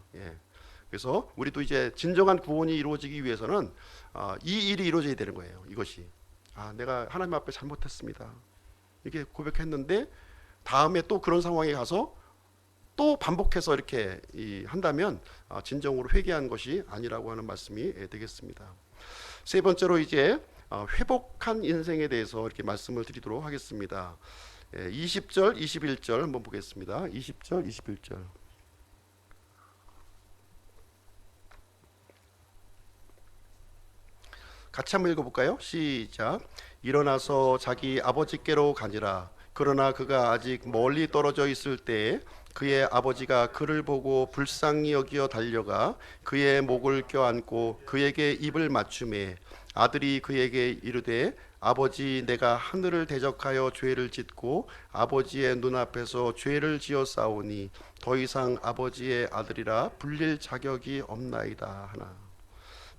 그래서 우리도 이제 진정한 구원이 이루어지기 위해서는 이 일이 이루어져야 되는 거예요. 이것이 내가 하나님 앞에 잘못했습니다. 이게 고백했는데 다음에 또 그런 상황에 가서 또 반복해서 이렇게 한다면 진정으로 회개한 것이 아니라고 하는 말씀이 되겠습니다. 세 번째로 이제 회복한 인생에 대해서 이렇게 말씀을 드리도록 하겠습니다. 20절, 21절 한번 보겠습니다. 20절, 21절. 같이 한번 읽어볼까요? 시작. 일어나서 자기 아버지께로 가니라. 그러나 그가 아직 멀리 떨어져 있을 때에 그의 아버지가 그를 보고 불쌍히 여기어 달려가 그의 목을 껴안고 그에게 입을 맞추매 아들이 그에게 이르되 아버지 내가 하늘을 대적하여 죄를 짓고 아버지의 눈앞에서 죄를 지었사오니 더 이상 아버지의 아들이라 불릴 자격이 없나이다 하나.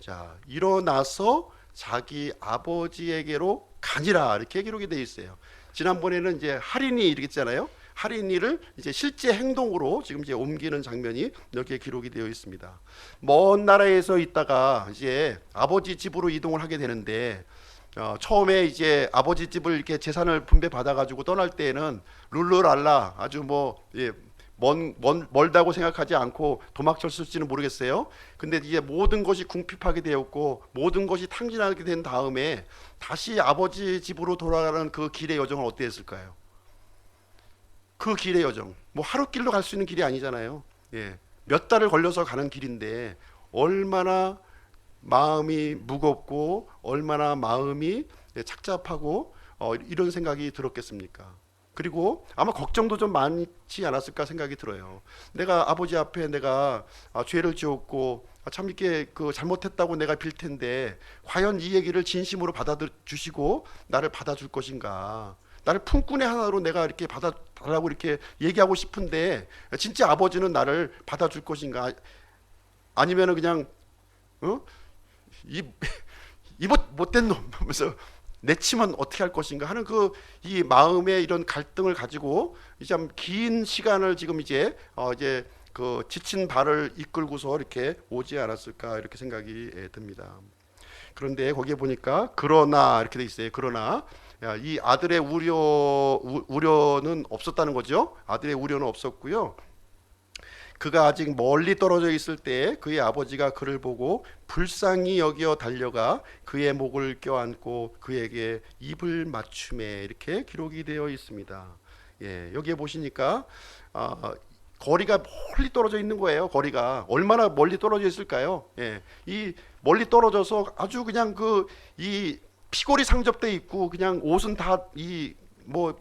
자, 일어나서 자기 아버지에게로 가니라 이렇게 기록이 되어 있어요. 지난번에는 이제 할인이 이렇게 했잖아요. 할인이를 이제 실제 행동으로 지금 이제 옮기는 장면이 여기에 기록이 되어 있습니다. 먼 나라에서 있다가 이제 아버지 집으로 이동을 하게 되는데 처음에 이제 아버지 집을 이렇게 재산을 분배 받아가지고 떠날 때에는 룰루랄라 아주 멀다고 생각하지 않고 도망쳤을지는 모르겠어요. 근데 이제 모든 것이 궁핍하게 되었고 모든 것이 탕진하게 된 다음에 다시 아버지 집으로 돌아가는 그 길의 여정은 어땠을까요? 그 길의 여정, 하루길로 갈 수 있는 길이 아니잖아요. 몇 달을 걸려서 가는 길인데 얼마나 마음이 무겁고 얼마나 마음이 착잡하고 이런 생각이 들었겠습니까? 그리고 아마 걱정도 좀 많지 않았을까 생각이 들어요. 내가 아버지 앞에 내가 죄를 지었고 참 이렇게 잘못했다고 내가 빌 텐데 과연 이 얘기를 진심으로 받아주시고 나를 받아줄 것인가? 나를 품꾼의 하나로 내가 이렇게 받아달라고 이렇게 얘기하고 싶은데 진짜 아버지는 나를 받아줄 것인가? 아니면은 그냥 이 못된 놈 하면서 내치면 어떻게 할 것인가 하는 이 마음의 이런 갈등을 가지고 이제 긴 시간을 지금 이제 지친 발을 이끌고서 이렇게 오지 않았을까 이렇게 생각이 듭니다. 그런데 거기에 보니까 그러나 이렇게 돼 있어요. 그러나 이 아들의 우려는 없었다는 거죠. 아들의 우려는 없었고요. 그가 아직 멀리 떨어져 있을 때 그의 아버지가 그를 보고 불쌍히 여기어 달려가 그의 목을 껴안고 그에게 입을 맞추매 이렇게 기록이 되어 있습니다. 여기에 보시니까 거리가 멀리 떨어져 있는 거예요. 거리가 얼마나 멀리 떨어져 있을까요? 이 멀리 떨어져서 아주 그냥 이 피골이 상접돼 있고 그냥 옷은 다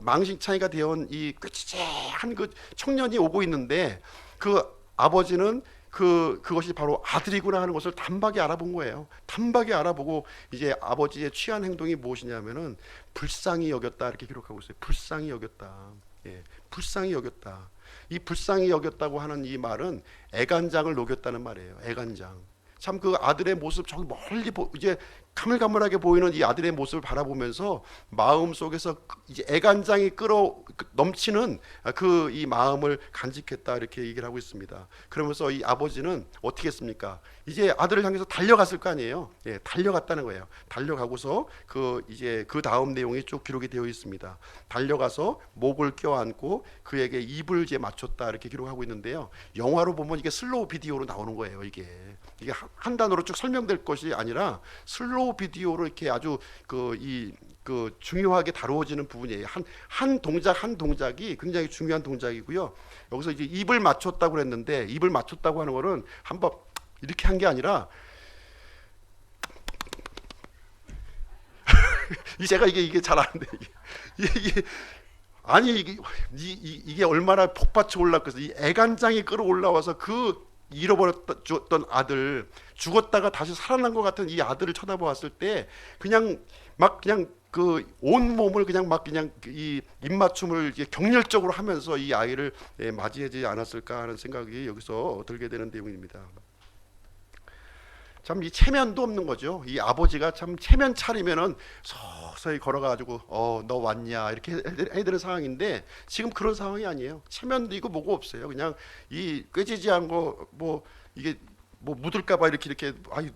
망신창이가 되어온 이 꾀지지한 청년이 오고 있는데 그 아버지는 그것이 바로 아들이구나 하는 것을 단박에 알아본 거예요. 단박에 알아보고 이제 아버지의 취한 행동이 무엇이냐면은 불쌍히 여겼다 이렇게 기록하고 있어요. 불쌍히 여겼다. 불쌍히 여겼다. 이 불쌍히 여겼다고 하는 이 말은 애간장을 녹였다는 말이에요. 애간장. 참 그 아들의 모습 저기 멀리 이제 가물가물하게 보이는 이 아들의 모습을 바라보면서 마음 속에서 이제 애간장이 넘치는 그 이 마음을 간직했다 이렇게 얘기를 하고 있습니다. 그러면서 이 아버지는 어떻게 했습니까? 이제 아들을 향해서 달려갔을 거 아니에요. 예, 달려갔다는 거예요. 달려가고서 이제 그 다음 내용이 쭉 기록이 되어 있습니다. 달려가서 목을 껴안고 그에게 입을 이제 맞췄다 이렇게 기록하고 있는데요. 영화로 보면 이게 슬로우 비디오로 나오는 거예요. 이게 한 단어로 쭉 설명될 것이 아니라 슬로우 비디오로 이렇게 아주 중요하게 다루어지는 부분이에요. 한 동작 한 동작이 굉장히 중요한 동작이고요. 여기서 이제 입을 맞췄다고 그랬는데, 입을 맞췄다고 하는 거는 한번 이렇게 한 게 아니라 제가 이게 잘 아는데 이게 아니 이게 얼마나 폭받쳐 올랐겠어. 이 애간장이 끌어올라와서 그 잃어버렸던 아들, 죽었다가 다시 살아난 것 같은 이 아들을 쳐다보았을 때 그냥 그 온몸을 그냥 이 입맞춤을 이제 경렬적으로 하면서 이 아이를 맞이하지 않았을까 하는 생각이 여기서 들게 되는 내용입니다. 참 이 체면도 없는 거죠. 이 아버지가 참 체면 차리면은 서서히 걸어가지고 너 왔냐 이렇게 해야 되는 상황인데 지금 그런 상황이 아니에요. 체면도 있고 뭐고 없어요. 그냥 이 꾀지지한 거 뭐 이게 뭐 묻을까봐 이렇게 아유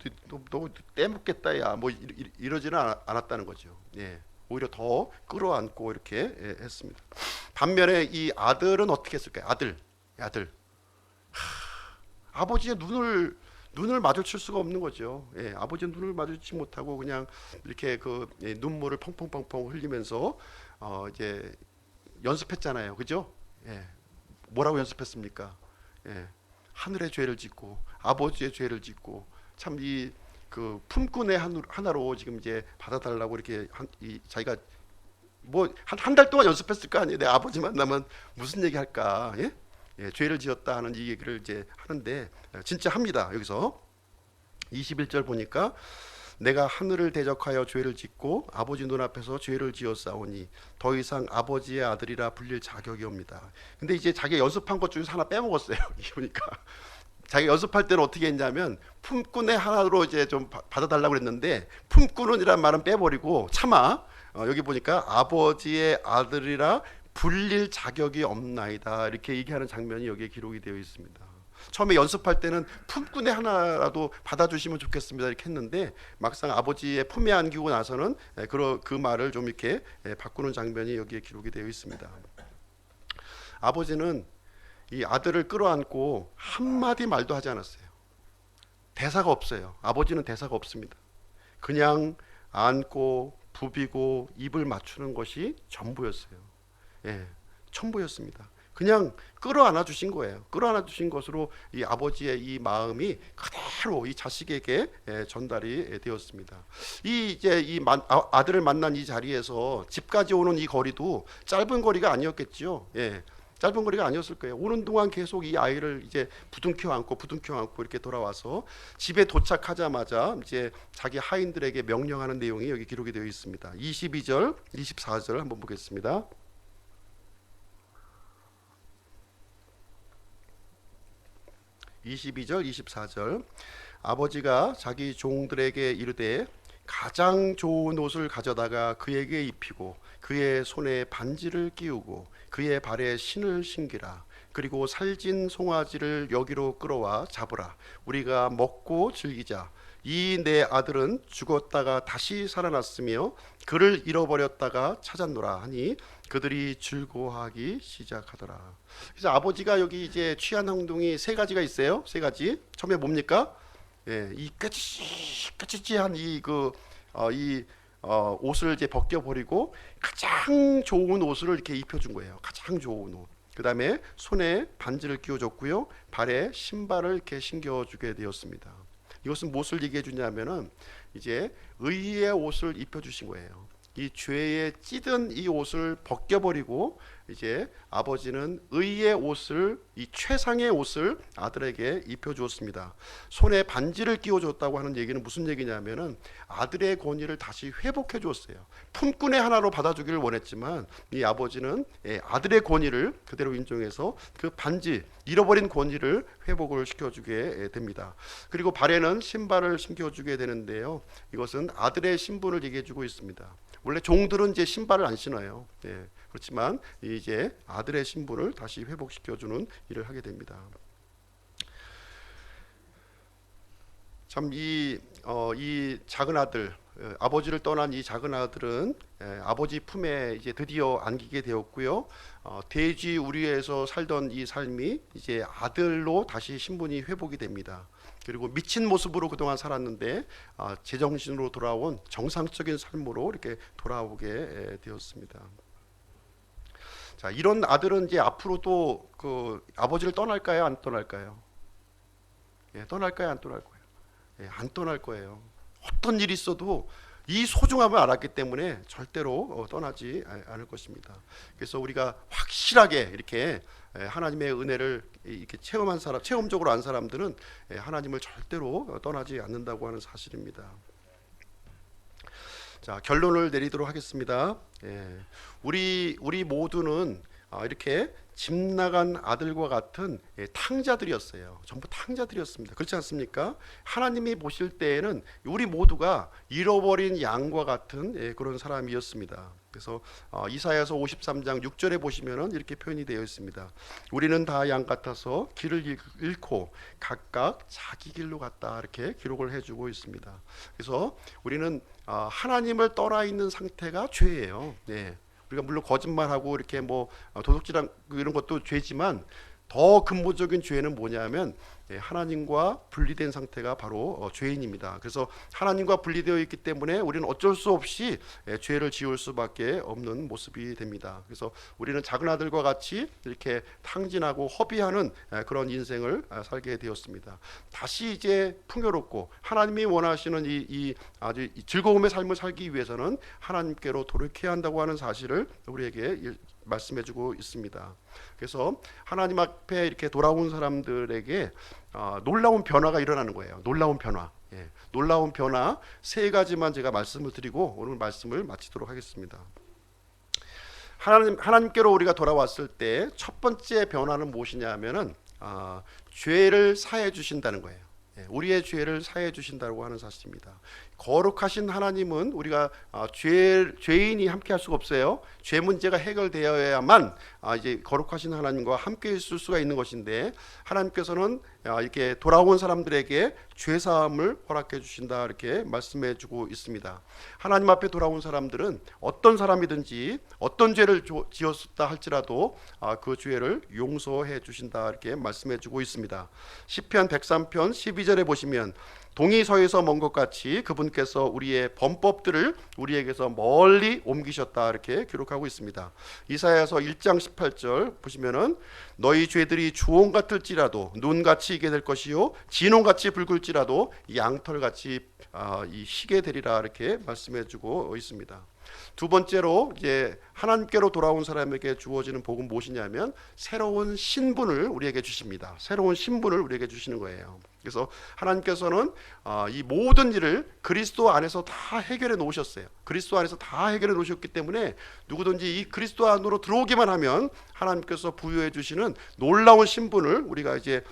너 떼묻겠다 야 뭐 이러지는 않았다는 거죠. 예. 오히려 더 끌어안고 이렇게 했습니다. 반면에 이 아들은 어떻게 했을까요? 아들 아버지의 눈을 마주칠 수가 없는 거죠. 예, 아버지의 눈을 마주치지 못하고 그냥 이렇게 눈물을 펑펑펑펑 흘리면서 이제 연습했잖아요, 그죠? 예, 뭐라고 연습했습니까? 예, 하늘의 죄를 짓고 아버지의 죄를 짓고 참 이 품꾼의 하나로 지금 이제 받아달라고 이렇게 자기가 뭐 한 달 동안 연습했을 거 아니에요. 내 아버지 만나면 무슨 얘기 할까? 예? 예, 죄를 지었다 하는 이 얘기를 이제 하는데 진짜 합니다. 여기서 21절 보니까 내가 하늘을 대적하여 죄를 짓고 아버지 눈앞에서 죄를 지었사오니 더 이상 아버지의 아들이라 불릴 자격이 옵니다. 근데 이제 자기 연습한 것 중에서 하나 빼먹었어요. 이게 보니까 자기 연습할 때는 어떻게 했냐면 품꾼의 하나로 이제 좀 받아달라고 그랬는데 품꾼은이란 말은 빼버리고 차마 여기 보니까 아버지의 아들이라 불릴 자격이 없나이다 이렇게 얘기하는 장면이 여기에 기록이 되어 있습니다. 처음에 연습할 때는 품꾼의 하나라도 받아주시면 좋겠습니다 이렇게 했는데 막상 아버지의 품에 안기고 나서는 그 말을 좀 이렇게 바꾸는 장면이 여기에 기록이 되어 있습니다. 아버지는 이 아들을 끌어안고 한마디 말도 하지 않았어요. 대사가 없어요. 아버지는 대사가 없습니다. 그냥 안고 부비고 입을 맞추는 것이 전부였어요. 예, 전부였습니다. 그냥 끌어안아 주신 거예요. 끌어안아 주신 것으로 이 아버지의 이 마음이 그대로 이 자식에게 전달이 되었습니다. 아들을 만난 이 자리에서 집까지 오는 이 거리도 짧은 거리가 아니었겠죠. 예. 짧은 거리가 아니었을 거예요. 오는 동안 계속 이 아이를 이제 부둥켜 안고 이렇게 돌아와서 집에 도착하자마자 이제 자기 하인들에게 명령하는 내용이 여기 기록이 되어 있습니다. 22절, 24절 한번 보겠습니다. 22절, 24절 아버지가 자기 종들에게 이르되 가장 좋은 옷을 가져다가 그에게 입히고 그의 손에 반지를 끼우고 그의 발에 신을 신기라. 그리고 살진 송아지를 여기로 끌어와 잡으라. 우리가 먹고 즐기자. 이 내 아들은 죽었다가 다시 살아났으며 그를 잃어버렸다가 찾았노라 하니 그들이 즐거워하기 시작하더라. 그래서 아버지가 여기 이제 취한 행동이 세 가지가 있어요. 세 가지. 처음에 뭡니까? 예, 이 깨치한 옷을 이제 벗겨버리고 가장 좋은 옷을 이렇게 입혀준 거예요. 가장 좋은 옷. 그 다음에 손에 반지를 끼워줬고요. 발에 신발을 이렇게 신겨주게 되었습니다. 이것은 무엇을 얘기해 주냐면은 이제 의의 옷을 입혀주신 거예요. 이 죄에 찌든 이 옷을 벗겨버리고 이제 아버지는 의의 옷을, 이 최상의 옷을 아들에게 입혀 주었습니다. 손에 반지를 끼워 줬다고 하는 얘기는 무슨 얘기냐면은 아들의 권위를 다시 회복해 주었어요. 품꾼의 하나로 받아주기를 원했지만 이 아버지는 아들의 권위를 그대로 인정해서 그 반지, 잃어버린 권위를 회복을 시켜주게 됩니다. 그리고 발에는 신발을 신겨주게 되는데요, 이것은 아들의 신분을 얘기해주고 있습니다. 원래 종들은 이제 신발을 안 신어요. 그렇지만 이제 아들의 신분을 다시 회복시켜주는 일을 하게 됩니다. 참 이 작은 아들, 아버지를 떠난 이 작은 아들은 아버지 품에 이제 드디어 안기게 되었고요. 돼지 우리에서 살던 이 삶이 이제 아들로 다시 신분이 회복이 됩니다. 그리고 미친 모습으로 그동안 살았는데 제정신으로 돌아온 정상적인 삶으로 이렇게 돌아오게 되었습니다. 자, 이런 아들은 이제 앞으로도 그 아버지를 떠날까요, 안 떠날까요? 떠날까요, 안 떠날 거예요? 안 떠날 거예요. 어떤 일이 있어도 이 소중함을 알았기 때문에 절대로 떠나지 않을 것입니다. 그래서 우리가 확실하게 이렇게 하나님의 은혜를 이렇게 체험한 사람, 체험적으로 안 사람들은 하나님을 절대로 떠나지 않는다고 하는 사실입니다. 자, 결론을 내리도록 하겠습니다. 우리 모두는 이렇게 집 나간 아들과 같은 탕자들이었어요. 전부 탕자들이었습니다. 그렇지 않습니까? 하나님이 보실 때에는 우리 모두가 잃어버린 양과 같은 그런 사람이었습니다. 그래서 이사야서 53장 6절에 보시면은 이렇게 표현이 되어 있습니다. 우리는 다 양 같아서 길을 잃고 각각 자기 길로 갔다, 이렇게 기록을 해주고 있습니다. 그래서 우리는 하나님을 떠나 있는 상태가 죄예요. 우리가 물론 거짓말하고 이렇게 뭐 도둑질한 이런 것도 죄지만 더 근본적인 죄는 뭐냐면 하나님과 분리된 상태가 바로 죄인입니다. 그래서 하나님과 분리되어 있기 때문에 우리는 어쩔 수 없이 죄를 지을 수밖에 없는 모습이 됩니다. 그래서 우리는 작은 아들과 같이 이렇게 탕진하고 허비하는 그런 인생을 살게 되었습니다. 다시 이제 풍요롭고 하나님이 원하시는 이 아주 즐거움의 삶을 살기 위해서는 하나님께로 돌이켜야 한다고 하는 사실을 우리에게 말씀해주고 있습니다. 그래서 하나님 앞에 이렇게 돌아온 사람들에게 놀라운 변화가 일어나는 거예요. 놀라운 변화. 놀라운 변화 세 가지만 제가 말씀을 드리고 오늘 말씀을 마치도록 하겠습니다. 하나님께로 우리가 돌아왔을 때 첫 번째 변화는 무엇이냐면은 죄를 사해 주신다는 거예요. 우리의 죄를 사해 주신다고 하는 사실입니다. 거룩하신 하나님은 우리가 죄인이 함께 할 수가 없어요. 죄 문제가 해결되어야만 이제 거룩하신 하나님과 함께 있을 수가 있는 것인데, 하나님께서는 이렇게 돌아온 사람들에게 죄 사함을 허락해 주신다, 이렇게 말씀해 주고 있습니다. 하나님 앞에 돌아온 사람들은 어떤 사람이든지 어떤 죄를 지었다 할지라도 그 죄를 용서해 주신다, 이렇게 말씀해 주고 있습니다. 시편 103편 12절에 보시면 동이 서에서 먼 것 같이 그분께서 우리의 범법들을 우리에게서 멀리 옮기셨다, 이렇게 기록하고 있습니다. 이사야서 1장 18절 보시면은 너희 죄들이 주홍 같을지라도 눈같이 이게 될 것이요 진홍같이 붉을지라도 양털같이 희게 되리라, 이렇게 말씀해주고 있습니다. 두 번째로 이제 하나님께로 돌아온 사람에게 주어지는 복은 무엇이냐면 새로운 신분을 우리에게 주십니다. 새로운 신분을 우리에게 주시는 거예요. 그래서 하나님께서는 이 모든 일을 그리스도 안에서 다 해결해 놓으셨어요. 그리스도 안에서 다 해결해 놓으셨기 때문에 누구든지 이 그리스도 안으로 들어오기만 하면 하나님께서 부여해 주시는 놀라운 신분을 우리가 이제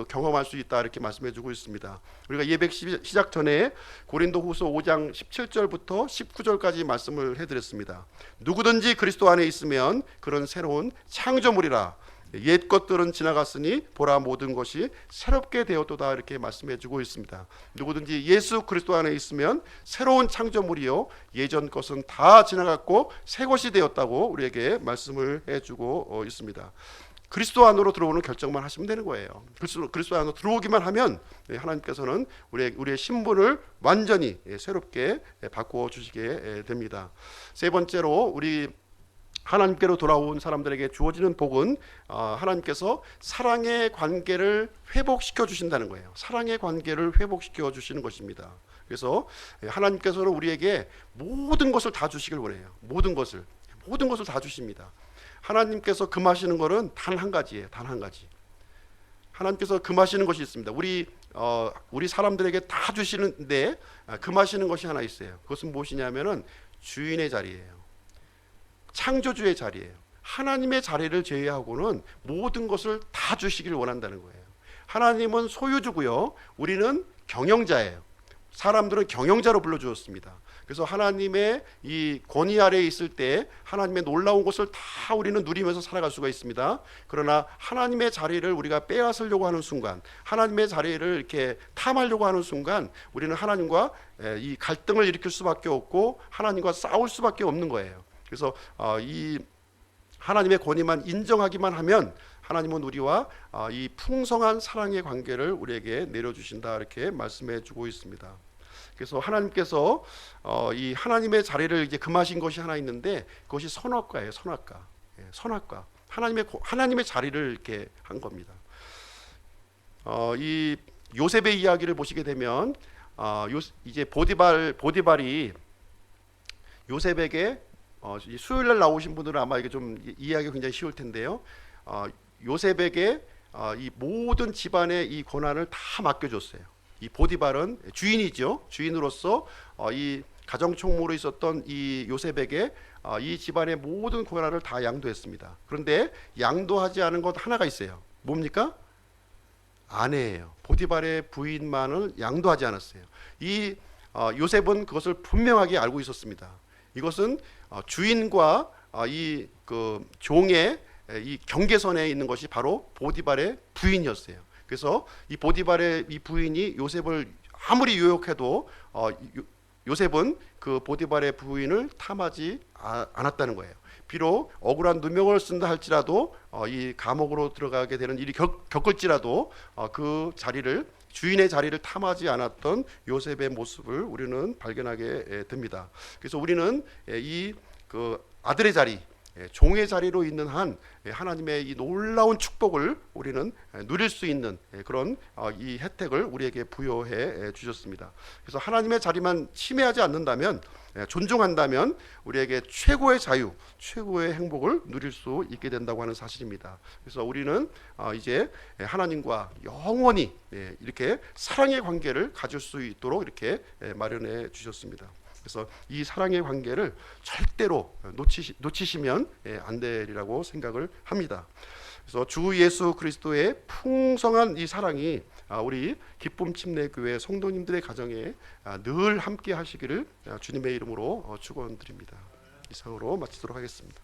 경험할 수 있다, 이렇게 말씀해 주고 있습니다. 우리가 예배 시작 전에 고린도후서 5장 17절부터 19절까지 말씀을 해드렸습니다. 누구든지 그리스도 안에 있으면 그런 새로운 창조물이라. 옛 것들은 지나갔으니 보라 모든 것이 새롭게 되었도다, 이렇게 말씀해주고 있습니다. 누구든지 예수 그리스도 안에 있으면 새로운 창조물이요 예전 것은 다 지나갔고 새 것이 되었다고 우리에게 말씀을 해주고 있습니다. 그리스도 안으로 들어오는 결정만 하시면 되는 거예요. 그리스도 안으로 들어오기만 하면 하나님께서는 우리의 신분을 완전히 새롭게 바꿔 주시게 됩니다. 세 번째로 우리 하나님께로 돌아온 사람들에게 주어지는 복은 하나님께서 사랑의 관계를 회복시켜 주신다는 거예요. 사랑의 관계를 회복시켜 주시는 것입니다. 그래서 하나님께서는 우리에게 모든 것을 다 주시길 원해요. 모든 것을 다 주십니다. 하나님께서 금하시는 것은 단 한 가지예요. 단 한 가지. 하나님께서 금하시는 것이 있습니다. 우리 사람들에게 다 주시는데 금하시는 것이 하나 있어요. 그것은 무엇이냐면은 주인의 자리예요. 창조주의 자리예요. 하나님의 자리를 제외하고는 모든 것을 다 주시길 원한다는 거예요. 하나님은 소유주고요. 우리는 경영자예요. 사람들은 경영자로 불러주었습니다. 그래서 하나님의 이 권위 아래에 있을 때 하나님의 놀라운 것을 다 우리는 누리면서 살아갈 수가 있습니다. 그러나 하나님의 자리를 우리가 빼앗으려고 하는 순간, 하나님의 자리를 이렇게 탐하려고 하는 순간 우리는 하나님과 이 갈등을 일으킬 수밖에 없고 하나님과 싸울 수밖에 없는 거예요. 그래서 이 하나님의 권위만 인정하기만 하면 하나님은 우리와 이 풍성한 사랑의 관계를 우리에게 내려주신다, 이렇게 말씀해 주고 있습니다. 그래서 하나님께서 이 하나님의 자리를 이제 금하신 것이 하나 있는데 그것이 선악과예요. 선악과. 선악과. 하나님의 자리를 이렇게 한 겁니다. 이 요셉의 이야기를 보시게 되면 이제 보디발이 요셉에게 수요일 날 나오신 분들은 아마 이게 좀 이해하기 굉장히 쉬울 텐데요. 요셉에게 이 모든 집안의 이 권한을 다 맡겨줬어요. 이 보디발은 주인이죠. 주인으로서 이 가정총무로 있었던 이 요셉에게 이 집안의 모든 권한을 다 양도했습니다. 그런데 양도하지 않은 것 하나가 있어요. 뭡니까? 아내예요. 보디발의 부인만을 양도하지 않았어요. 이 요셉은 그것을 분명하게 알고 있었습니다. 이것은 주인과 이 그 종의 이 경계선에 있는 것이 바로 보디발의 부인이었어요. 그래서 이 보디발의 이 부인이 요셉을 아무리 유혹해도 요셉은 그 보디발의 부인을 탐하지 않았다는 거예요. 비록 억울한 누명을 쓴다 할지라도 이 감옥으로 들어가게 되는 일이 겪을지라도 그 자리를, 주인의 자리를 탐하지 않았던 요셉의 모습을 우리는 발견하게 됩니다. 그래서 우리는 이 그 아들의 자리, 종의 자리로 있는 한 하나님의 이 놀라운 축복을 우리는 누릴 수 있는 그런 이 혜택을 우리에게 부여해 주셨습니다. 그래서 하나님의 자리만 침해하지 않는다면, 존중한다면 우리에게 최고의 자유, 최고의 행복을 누릴 수 있게 된다고 하는 사실입니다. 그래서 우리는 이제 하나님과 영원히 이렇게 사랑의 관계를 가질 수 있도록 이렇게 마련해 주셨습니다. 그래서 이 사랑의 관계를 절대로 놓치시면 안 되리라고 생각을 합니다. 그래서 주 예수 그리스도의 풍성한 이 사랑이 우리 기쁨 침례교회 성도님들의 가정에 늘 함께 하시기를 주님의 이름으로 축원드립니다. 이상으로 마치도록 하겠습니다.